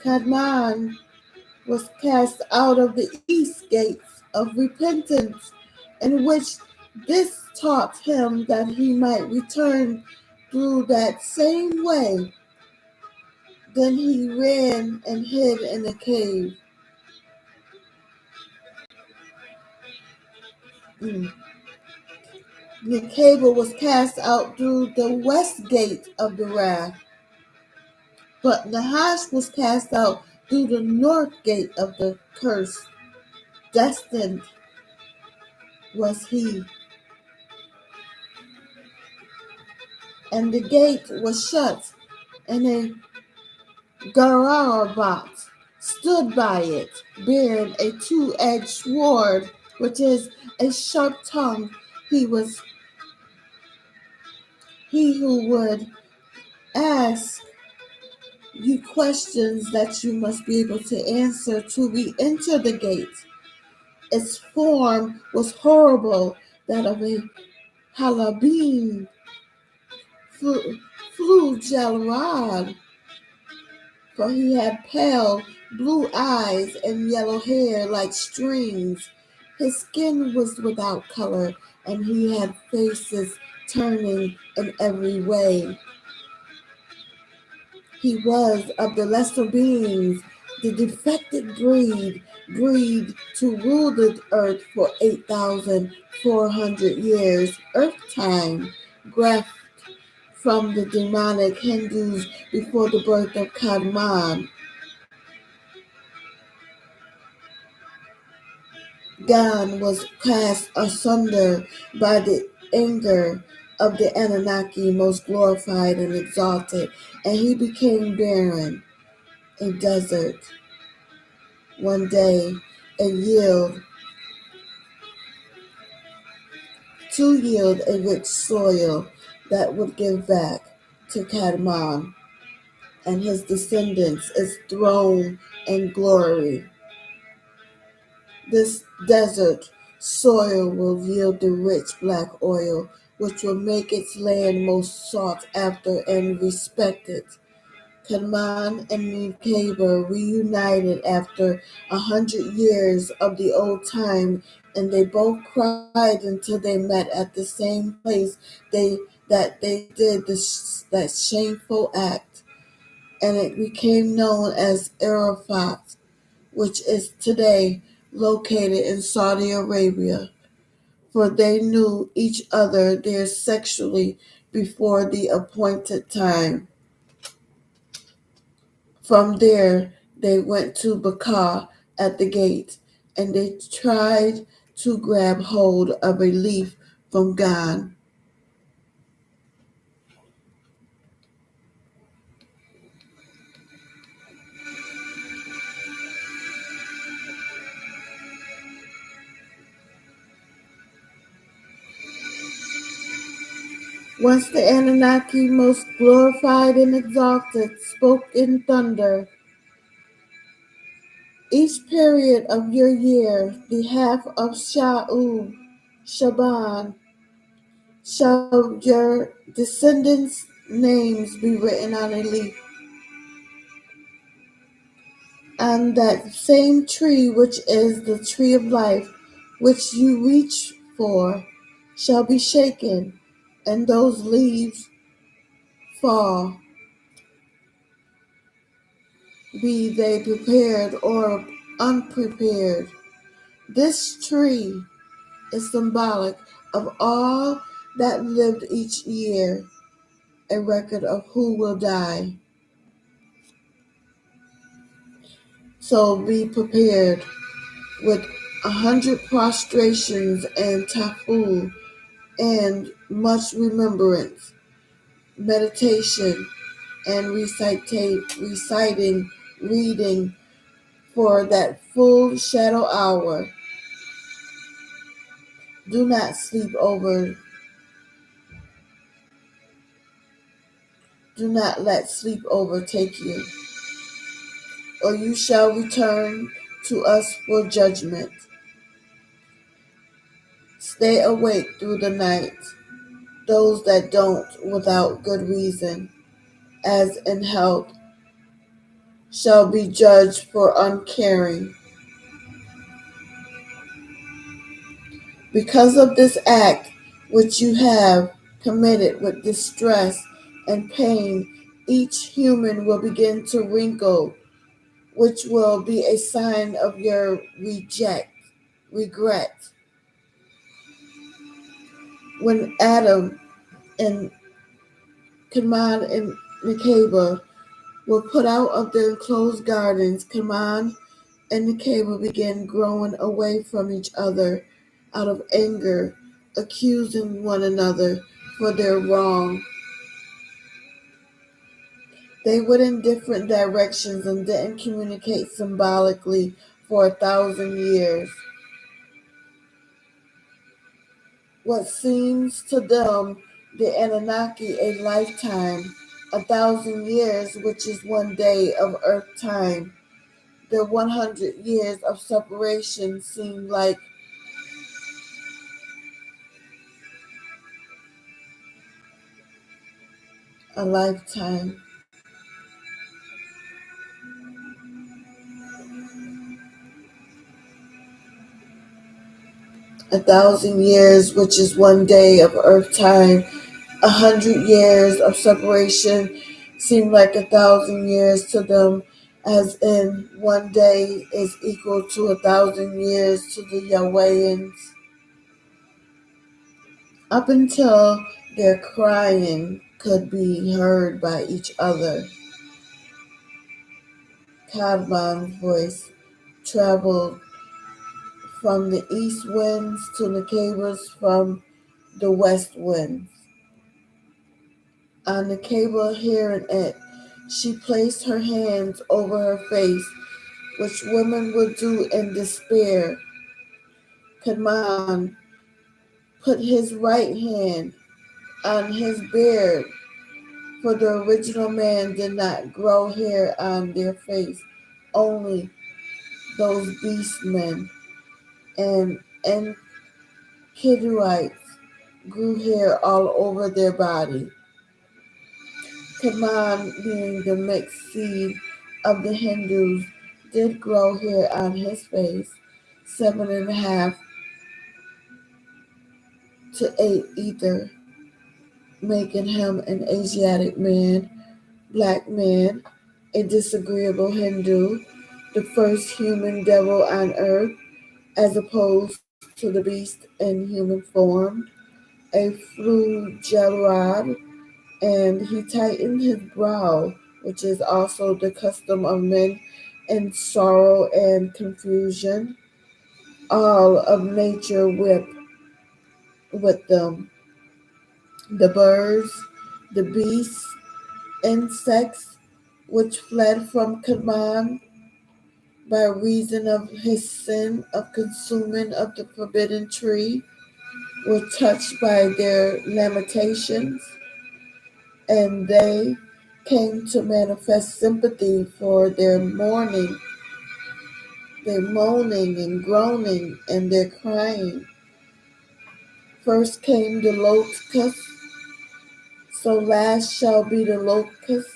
Kadmon was cast out of the east gates of repentance, in which this taught him that he might return through that same way. Then he ran and hid in a cave. Nekeba was cast out through the west gate of the wrath, but Nahash was cast out through the north gate of the curse. Destined was he, and the gate was shut, and a Gararabat stood by it, bearing a two-edged sword which is a sharp tongue. He was he who would ask you questions that you must be able to answer to re-enter the gate. Its form was horrible, that of a halabine flugelrod, for he had pale blue eyes and yellow hair like strings. His skin was without color, and he had faces turning in every way. He was of the lesser beings, the defected breed to rule the earth for 8,400 years, earth time, graphed from the demonic Hindus before the birth of Kadman. Gan was cast asunder by the anger of the Anunnaki, most glorified and exalted, and he became barren, a desert. One day, to yield a rich soil that would give back to Kadmon and his descendants its throne and glory. This desert soil will yield the rich black oil, which will make its land most sought after and respected. Kadmon and Nekeba reunited after 100 years of the old time, and they both cried until they met at the same place that they did that shameful act, and it became known as Arafat, which is today located in Saudi Arabia, for they knew each other there sexually before the appointed time. From there, they went to Bakah at the gate, and they tried to grab hold of a leaf from Gan. Once the Anunnaki, most glorified and exalted, spoke in thunder, each period of your year, the half of Shaban, shall your descendants' names be written on a leaf. And that same tree which is the tree of life, which you reach for, shall be shaken, and those leaves fall, be they prepared or unprepared. This tree is symbolic of all that lived each year, a record of who will die. So be prepared with 100 prostrations and tafu and much remembrance, meditation, and reciting, reading for that full shadow hour. Do not sleep over. Do not let sleep overtake you, or you shall return to us for judgment. Stay awake through the night, those that don't without good reason, as in health, shall be judged for uncaring. Because of this act which you have committed with distress and pain, each human will begin to wrinkle, which will be a sign of your regret. When Adam and Kaman and Nekeba were put out of their enclosed gardens, Kaman and Nekeba began growing away from each other out of anger, accusing one another for their wrong. They went in different directions and didn't communicate symbolically for 1,000 years. what seems to them, the Anunnaki, a lifetime, 1,000 years, which is one day of Earth time. The 100 years of separation seem like a lifetime. 1,000 years, which is one day of Earth time. 100 years of separation seem like 1,000 years to them, as in one day is equal to 1,000 years to the Yahwehians. Up until their crying could be heard by each other, Kadmon's voice traveled from the east winds to Nakaba's from the west winds. On Nakaba hearing it, she placed her hands over her face, which women would do in despair. Kadmon put his right hand on his beard, for the original man did not grow hair on their face, only those beast men and Kidurites grew hair all over their body. Kaman, being the mixed seed of the Hindus, did grow hair on his face, 7.5 to 8 ether, making him an Asiatic man, black man, a disagreeable Hindu, the first human devil on earth, as opposed to the beast in human form, a flugelrod, and he tightened his brow, which is also the custom of men in sorrow and confusion. All of nature wept with them. The birds, the beasts, insects, which fled from Kaman by reason of his sin of consuming of the forbidden tree, were touched by their lamentations, and they came to manifest sympathy for their moaning and groaning and their crying. First came the locust, so last shall be the locust.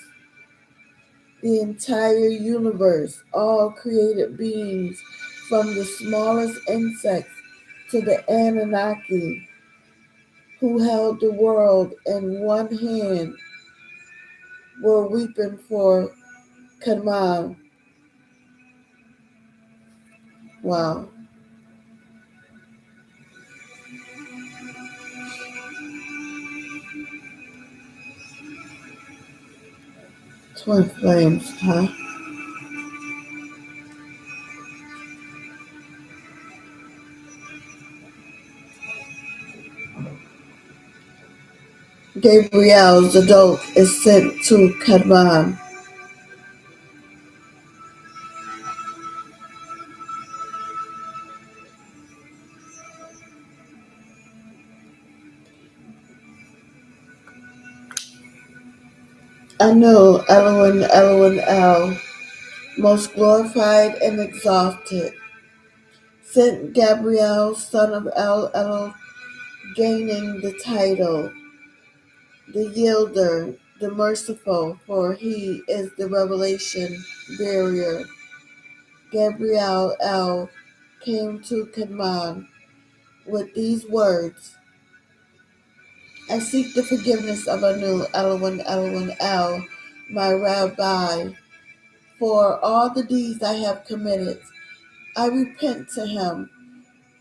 The entire universe, all created beings, from the smallest insects to the Anunnaki, who held the world in one hand, were weeping for Kadmon. Wow. Twin flames, huh? Gabriel Zadok is sent to Kadmon. Anu, Elohim, Elohim, El, most glorified and exalted, sent Gabriel, son of El, gaining the title, the Yielder, the Merciful, for he is the revelation barrier. Gabriel El came to Kadmon with these words: I seek the forgiveness of Anu, Elohim, El, my Rabbi, for all the deeds I have committed. I repent to him.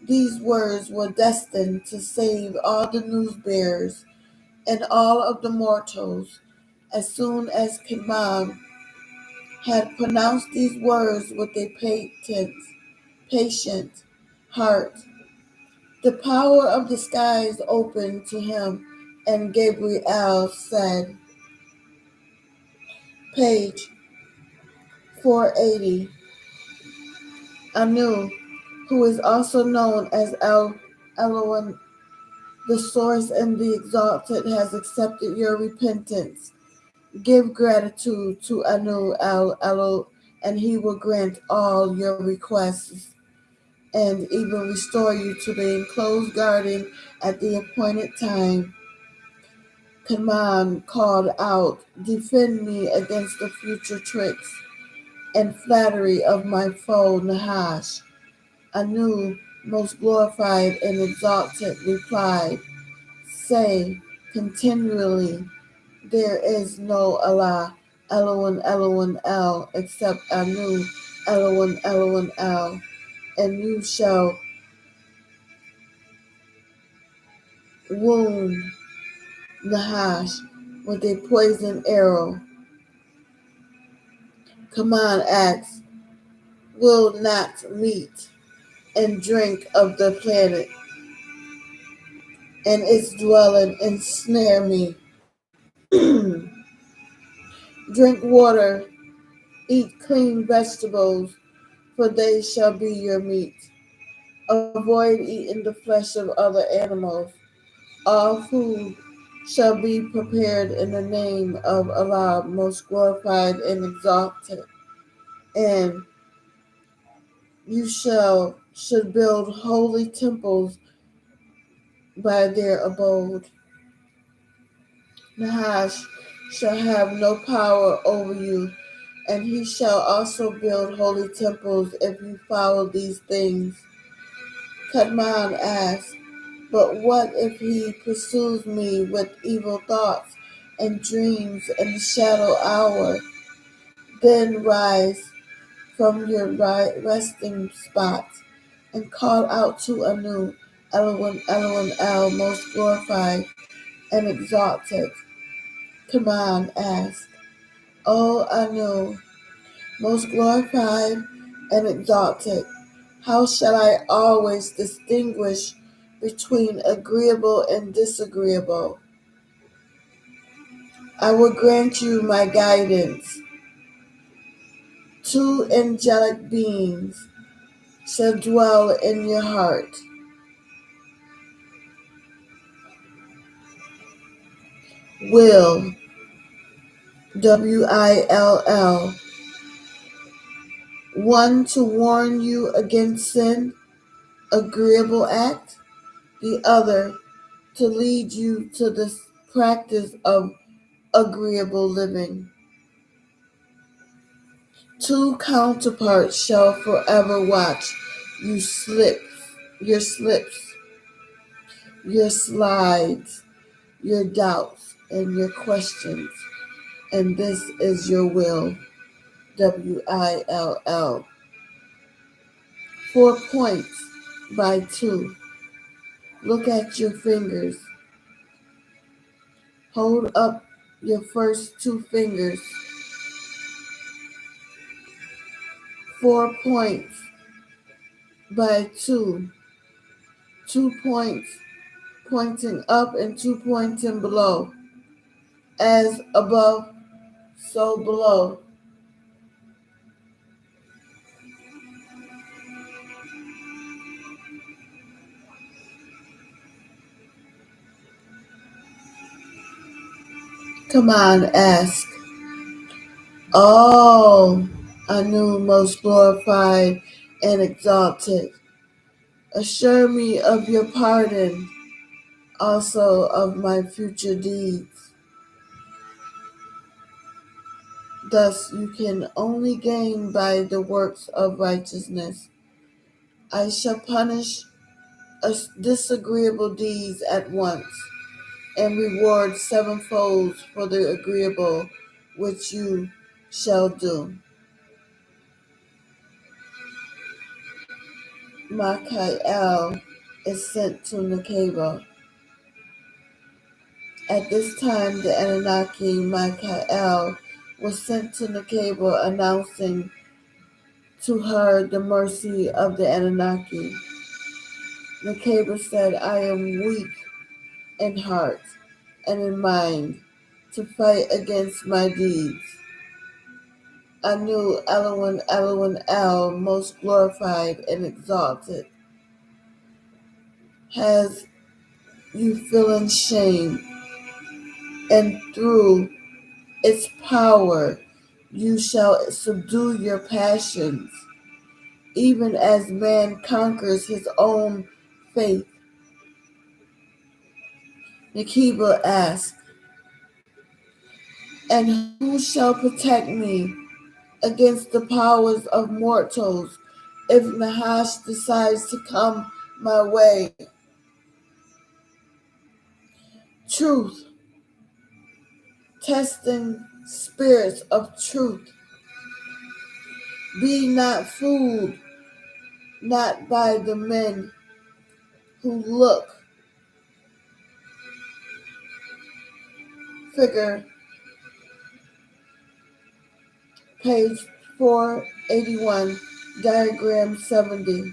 These words were destined to save all the news bearers and all of the mortals. As soon as Kadmon had pronounced these words with a patient heart, the power of the skies opened to him, and Gabriel said, page 480, Anu, who is also known as Elohim, The source and the exalted has accepted your repentance. Give gratitude to Anu Al Elo, and he will grant all your requests and even restore you to the enclosed garden at the appointed time. Kaman called out, defend me against the future tricks and flattery of my foe Nahash. Anu, most glorified and exalted, replied, say continually, there is no Allah, Elohim, Elohim, El, except Anu, Elohim, Elohim, El, and you shall wound Nahash with a poisoned arrow. Kaman asks, will not meat and drink of the planet and its dwelling ensnare me. Drink water, eat clean vegetables, for they shall be your meat. Avoid eating the flesh of other animals. All food shall be prepared in the name of Allah, most glorified and exalted. And you should build holy temples by their abode. Nahash shall have no power over you, and he shall also build holy temples if you follow these things. Kadman asked, but what if he pursues me with evil thoughts and dreams in the shadow hour? Then rise from your resting spot and call out to Anu, Elohim, Elohim, El, most glorified and exalted. Kaman asked, O Anu, most glorified and exalted, how shall I always distinguish between agreeable and disagreeable? I will grant you my guidance. Two angelic beings shall dwell in your heart. Will, Will, one to warn you against sin, agreeable act, the other to lead you to the practice of agreeable living. Two counterparts shall forever watch you your slips, your slides, your doubts, and your questions. And this is your will, Will. 4 points by 2. Look at your fingers. Hold up your first 2 fingers. 4 points by 2. 2 points pointing up and 2 pointing below. As above, so below. Come on, ask. Oh, Anu, most glorified and exalted, assure me of your pardon, also of my future deeds. Thus you can only gain by the works of righteousness. I shall punish disagreeable deeds at once, and reward sevenfold for the agreeable which you shall do. Michael is sent to Nekeba. At this time, the Anunnaki Michael was sent to Nekeba, announcing to her the mercy of the Anunnaki. Nekeba said, I am weak in heart and in mind to fight against my deeds. Anu, Elohim, Elohim, El, most glorified and exalted, has you feeling shame, and through its power you shall subdue your passions, even as man conquers his own faith. Nakiba asked, and who shall protect me against the powers of mortals if Nahash decides to come my way? Truth, testing spirits of truth. Be not fooled, not by the men who look. Figure, page 481, diagram 70.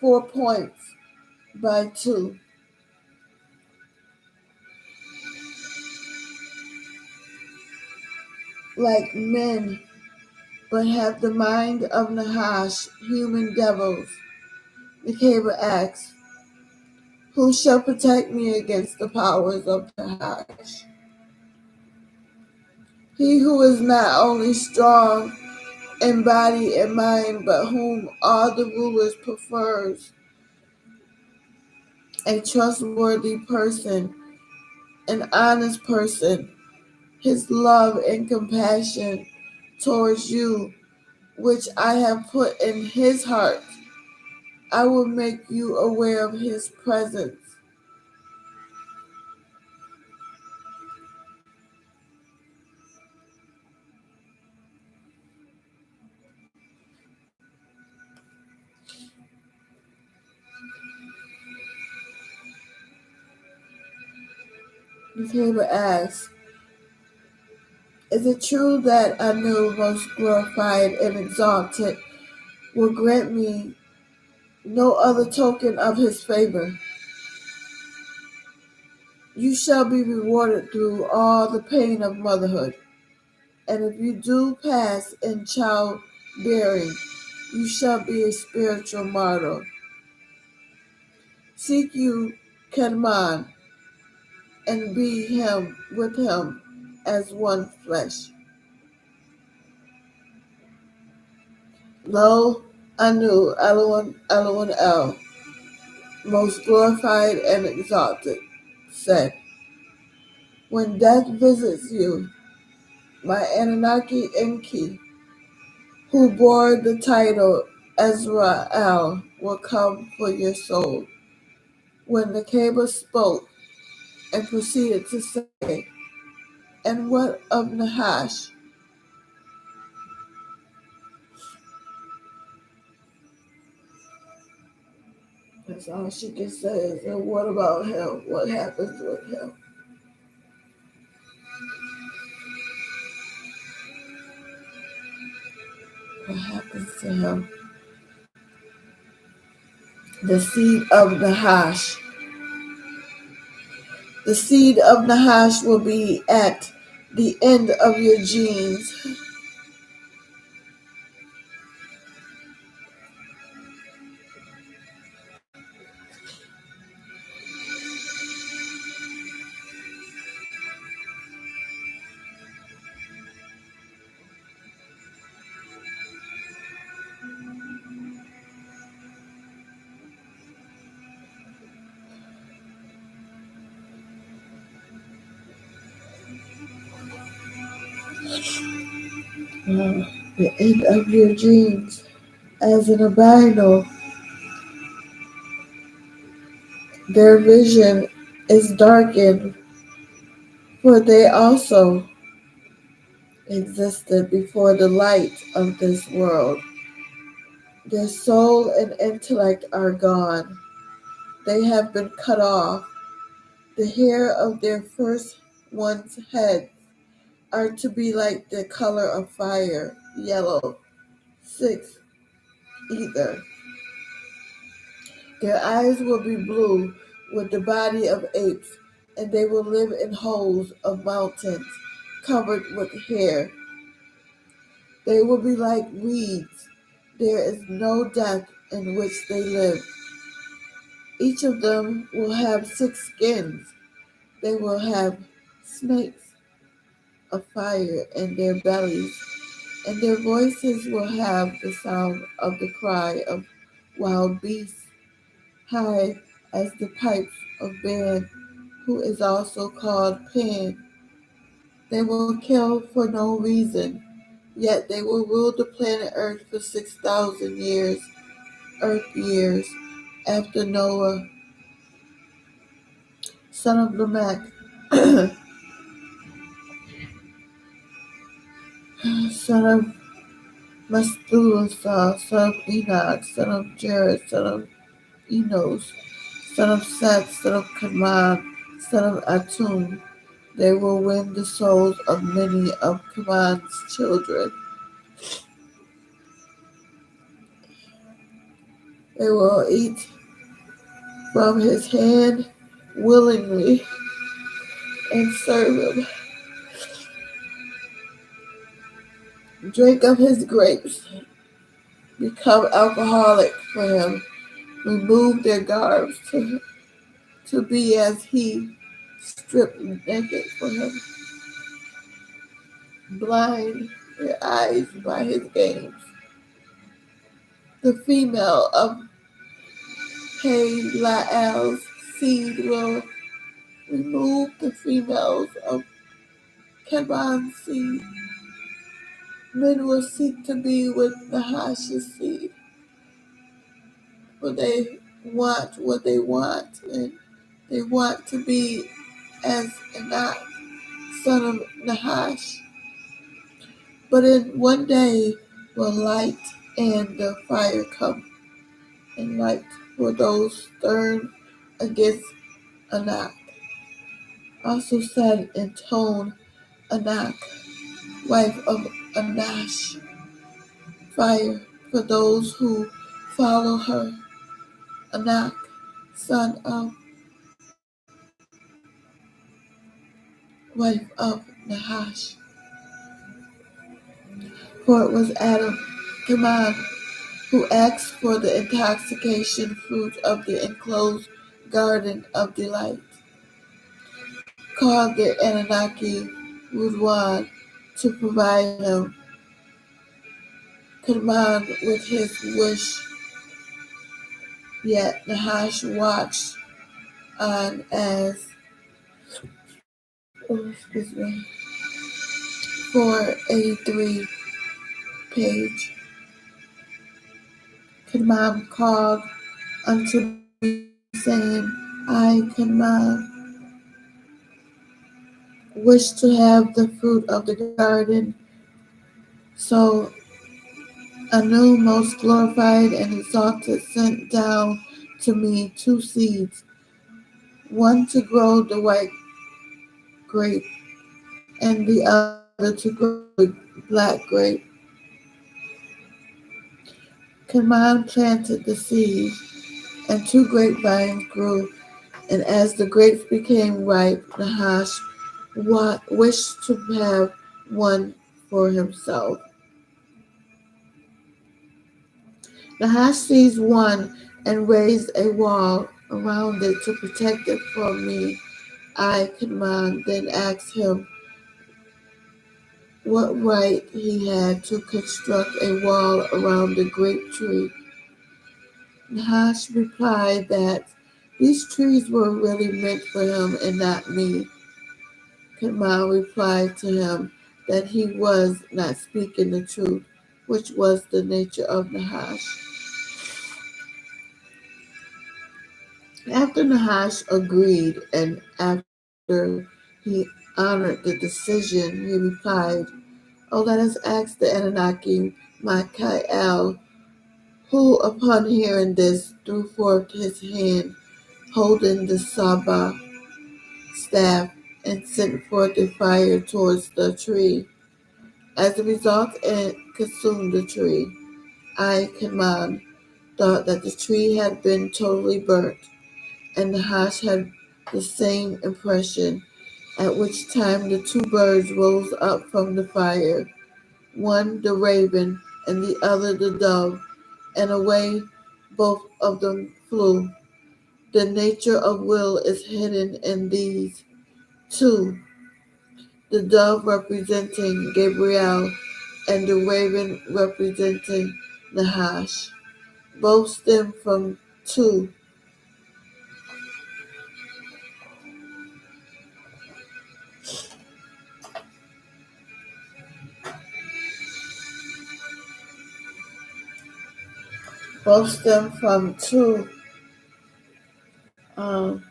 4 points by 2. Like men, but have the mind of Nahash, human devils. Nakeba asks, who shall protect me against the powers of Nahash? He who is not only strong in body and mind, but whom all the rulers prefers, a trustworthy person, an honest person. His love and compassion towards you, which I have put in his heart, I will make you aware of his presence. The table asks, is it true that Anu, most glorified and exalted, will grant me no other token of his favor? You shall be rewarded through all the pain of motherhood, and if you do pass in childbearing, you shall be a spiritual martyr. Seek you Kedman, and be him with him as one flesh. Lo, Anu, Elon El, most glorified and exalted, said, when death visits you, my Anunnaki Enki, who bore the title Ezrael, will come for your soul. When the Nakeba spoke and proceeded to say, and what of Nahash? That's all she can say is, and what about him? What happens with him? What happens to him? The seed of Nahash. The seed of Nahash will be at the end of your genes. The end of your genes. As an albino, their vision is darkened, for they also existed before the light of this world. Their soul and intellect are gone. They have been cut off. The hair of their first one's head are to be like the color of fire, yellow. 6. Ether. Their eyes will be blue with the body of apes, and they will live in holes of mountains covered with hair. They will be like weeds. There is no death in which they live. Each of them will have 6 skins. They will have snakes of fire in their bellies, and their voices will have the sound of the cry of wild beasts, high as the pipes of Ban, who is also called Pan. They will kill for no reason, yet they will rule the planet Earth for 6,000 years, Earth years, after Noah, son of Lamech, son of Methuselah, son of Enoch, son of Jared, son of Enos, son of Seth, son of Kaman, son of Atum. They will win the souls of many of Kaman's children. They will eat from his hand willingly and serve him. Drink of his grapes, become alcoholic for him, remove their garbs to be as he, stripped naked for him, blind their eyes by his games. The female of Halaal's seed will remove the females of Keban's seed. Men will seek to be with Nahash's seed, for they want what they want, and they want to be as Anak, son of Nahash. But in one day will light and the fire come, and light for those stern against Anak. Also said in tone, Anak, wife of Anash, fire for those who follow her. Anak, son of, wife of Nahash. For it was Adam, Kaman, who asked for the intoxication fruit of the enclosed garden of delight, called the Anunnaki Rudwan, to provide him. Kaman with his wish, yet Nahash watched on as, 483 page. Kaman called unto me, saying, I, Kaman, wish to have the fruit of the garden. So Anu, most glorified and exalted, sent down to me 2 seeds, one to grow the white grape, and the other to grow the black grape. Kaman planted the seed, and 2 grapevines grew, and as the grapes became ripe, Nahash wished to have one for himself. Nahash seized one and raised a wall around it to protect it from me. I, Kaman, then asked him what right he had to construct a wall around the grape tree. Nahash replied that these trees were really meant for him and not me. Kaman replied to him that he was not speaking the truth, which was the nature of Nahash. After Nahash agreed, and after he honored the decision, he replied, Oh, let us ask the Anunnaki Michael, who, upon hearing this, threw forth his hand, holding the Saba staff, and sent forth a fire towards the tree. As a result, it consumed the tree. I, Kaman, thought that the tree had been totally burnt, and Nahash had the same impression, at which time the 2 birds rose up from the fire, one the raven and the other the dove, and away both of them flew. The nature of will is hidden in these two, the dove representing Gabriel and the raven representing Nahash. Both stem from two both stem from um,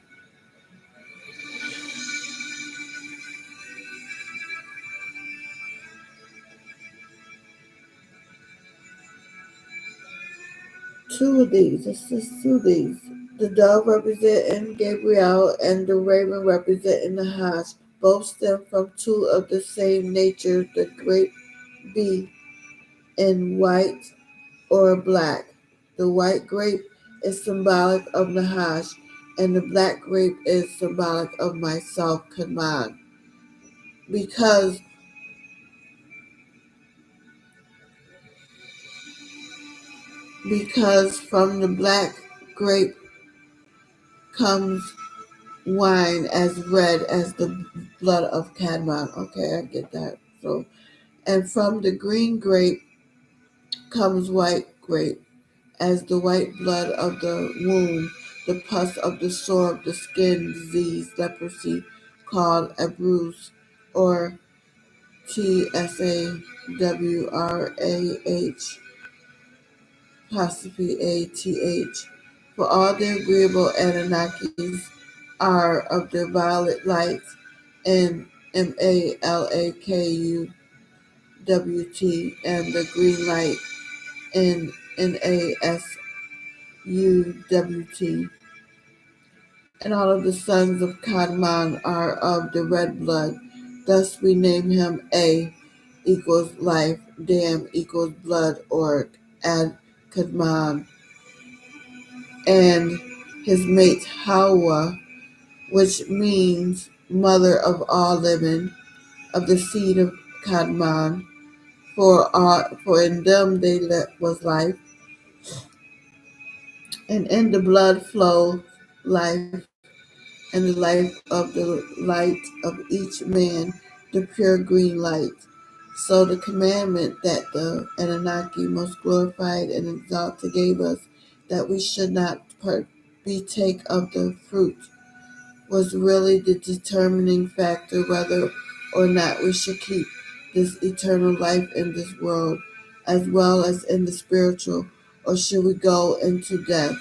two of these. It's just two of these. The dove representing Gabriel and the raven representing Nahash. Both stem from two of the same nature, the grape bee in white or black. The white grape is symbolic of Nahash, and the black grape is symbolic of myself, Kadman. Because from the black grape comes wine as red as the blood of Kadman. Okay, I get that. So, and from the green grape comes white grape as the white blood of the womb, the pus of the sore of the skin disease, leprosy, called a bruise, or TSAWRAH, apostrophe ATH. For all the agreeable Anunnakis are of the violet light, and MALAKUWT, and the green light, and NASUWT. And all of the sons of Kadmon are of the red blood. Thus we name him A equals life, Dam equals blood, or Ad Kadmon, and his mate Hawa, which means mother of all living, of the seed of Kadmon. For in them was life, and in the blood flow life, and the life of the light of each man, the pure green light. So the commandment that the Anunnaki most glorified and exalted gave us, that we should not partake of the fruit, was really the determining factor whether or not we should keep this eternal life in this world, as well as in the spiritual, or should we go into death,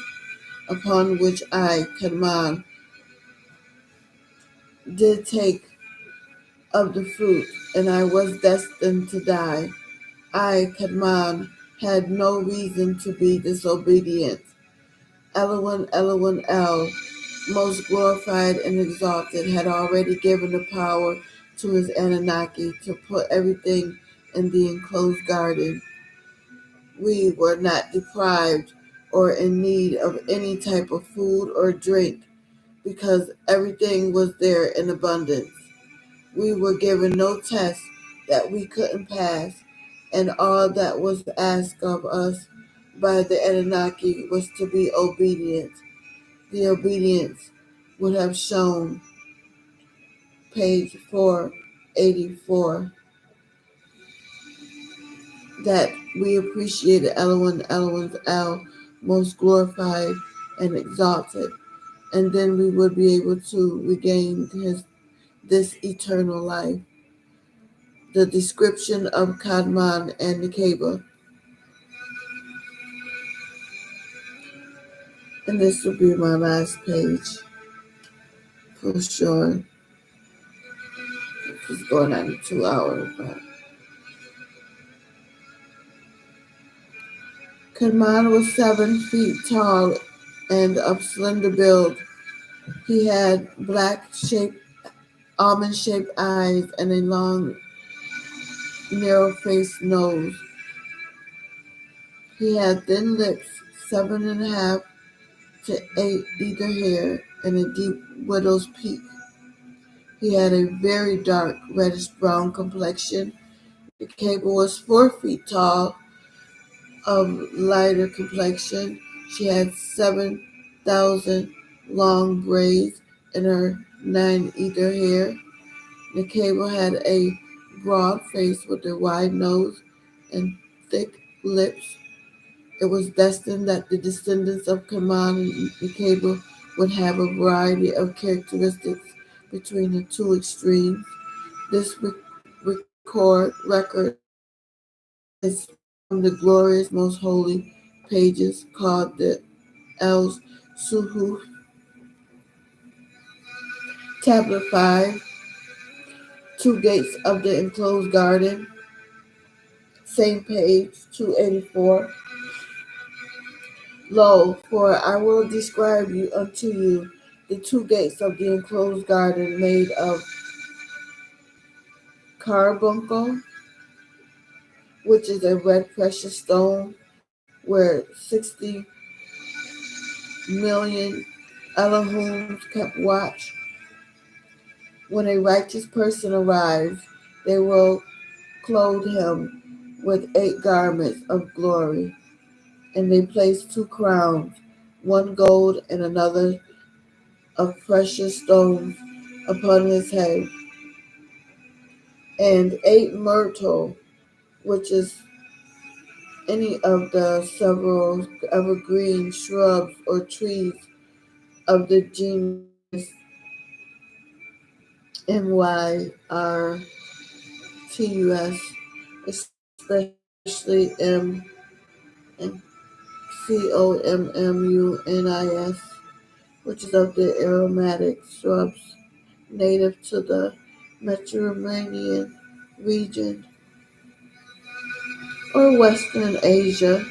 upon which I, Kadmon, did take of the fruit, and I was destined to die. I, Kadmon, had no reason to be disobedient. Elwin El, most glorified and exalted, had already given the power to his Anunnaki to put everything in the enclosed garden. We were not deprived or in need of any type of food or drink because everything was there in abundance. We were given no test that we couldn't pass, and all that was asked of us by the Anunnaki was to be obedient. The obedience would have shown page 484 that we appreciated Elohim's El, most glorified and exalted, and then we would be able to regain this eternal life. The description of Kadmon and Nekeba. And this will be my last page for sure. It's going on 2 hours, but Kadmon was 7 feet tall and of slender build. He had almond-shaped eyes and a long, narrow-faced nose. He had thin lips, 7.5 to 8 either hair, and a deep widow's peak. He had a very dark reddish-brown complexion. The cable was 4 feet tall, of lighter complexion. She had 7,000 long braids in her 9-ether hair. The cable had a broad face with a wide nose and thick lips. It was destined that the descendants of Cakeand and Nekeba would have a variety of characteristics between the two extremes. This record is from the glorious, most holy pages called the El Suhu, Tablet 5, Two Gates of the Enclosed Garden, same page 284. Lo, for I will describe you unto you the two gates of the enclosed garden made of carbuncle, which is a red precious stone, where 60 million Elohims kept watch. When a righteous person arrives, they will clothe him with 8 garments of glory, and they place 2 crowns, one gold and another of precious stones, upon his head, and 8 myrtle, which is any of the several evergreen shrubs or trees of the genus Myrtus, especially Communis, which is of the aromatic shrubs native to the Mediterranean region or Western Asia.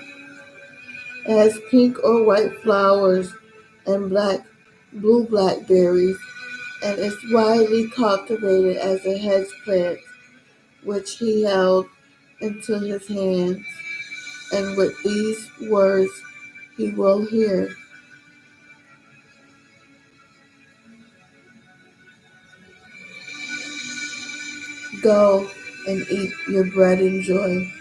It has pink or white flowers and blue blackberries, and is widely cultivated as a hedge plant, which he held into his hands. And with these words he will hear, go and eat your bread in joy.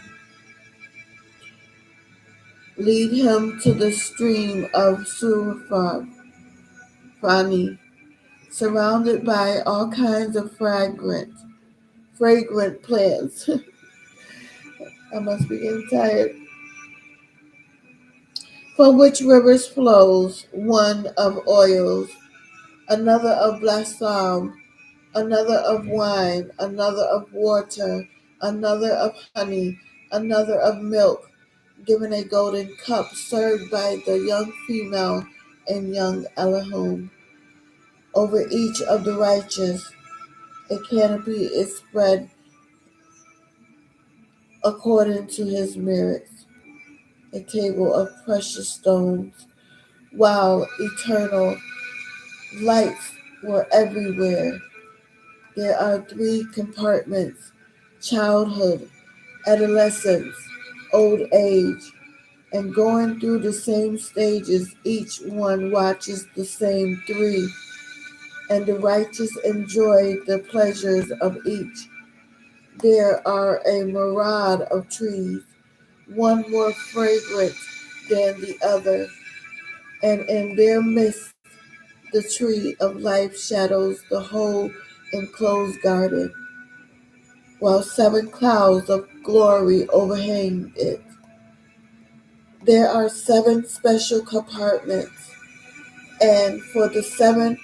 Lead him to the stream of Surafani, surrounded by all kinds of fragrant plants. I must be getting tired. From which rivers flows, one of oils, another of balsam, another of wine, another of water, another of honey, another of milk, given a golden cup served by the young female and young Elohim. Over each of the righteous, a canopy is spread according to his merits, a table of precious stones, while eternal lights were everywhere. There are 3 compartments: childhood, adolescence, old age, and going through the same stages, each one watches the same 3, and the righteous enjoy the pleasures of each. There are a myriad of trees, one more fragrant than the other, and in their midst the tree of life shadows the whole enclosed garden, while 7 clouds of glory overhang it. There are 7 special compartments, and for the 7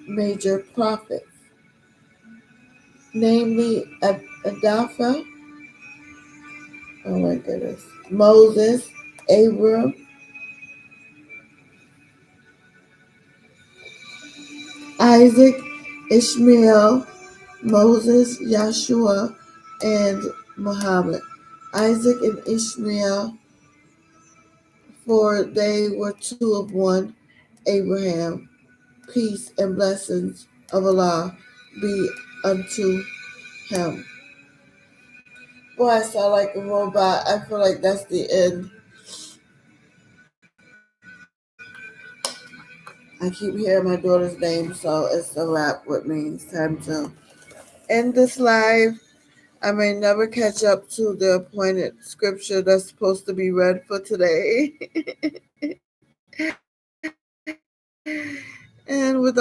major prophets, namely Adapha, oh my goodness, Moses, Abram, Isaac, Ishmael, Moses, Yahshua, and Muhammad. Isaac and Ishmael, for they were 2 of 1. Abraham, peace and blessings of Allah be unto him. Boy, I sound like a robot. I feel like that's the end. I keep hearing my daughter's name, so it's a wrap with me. It's time to end this live. I may never catch up to the appointed scripture that's supposed to be read for today. And with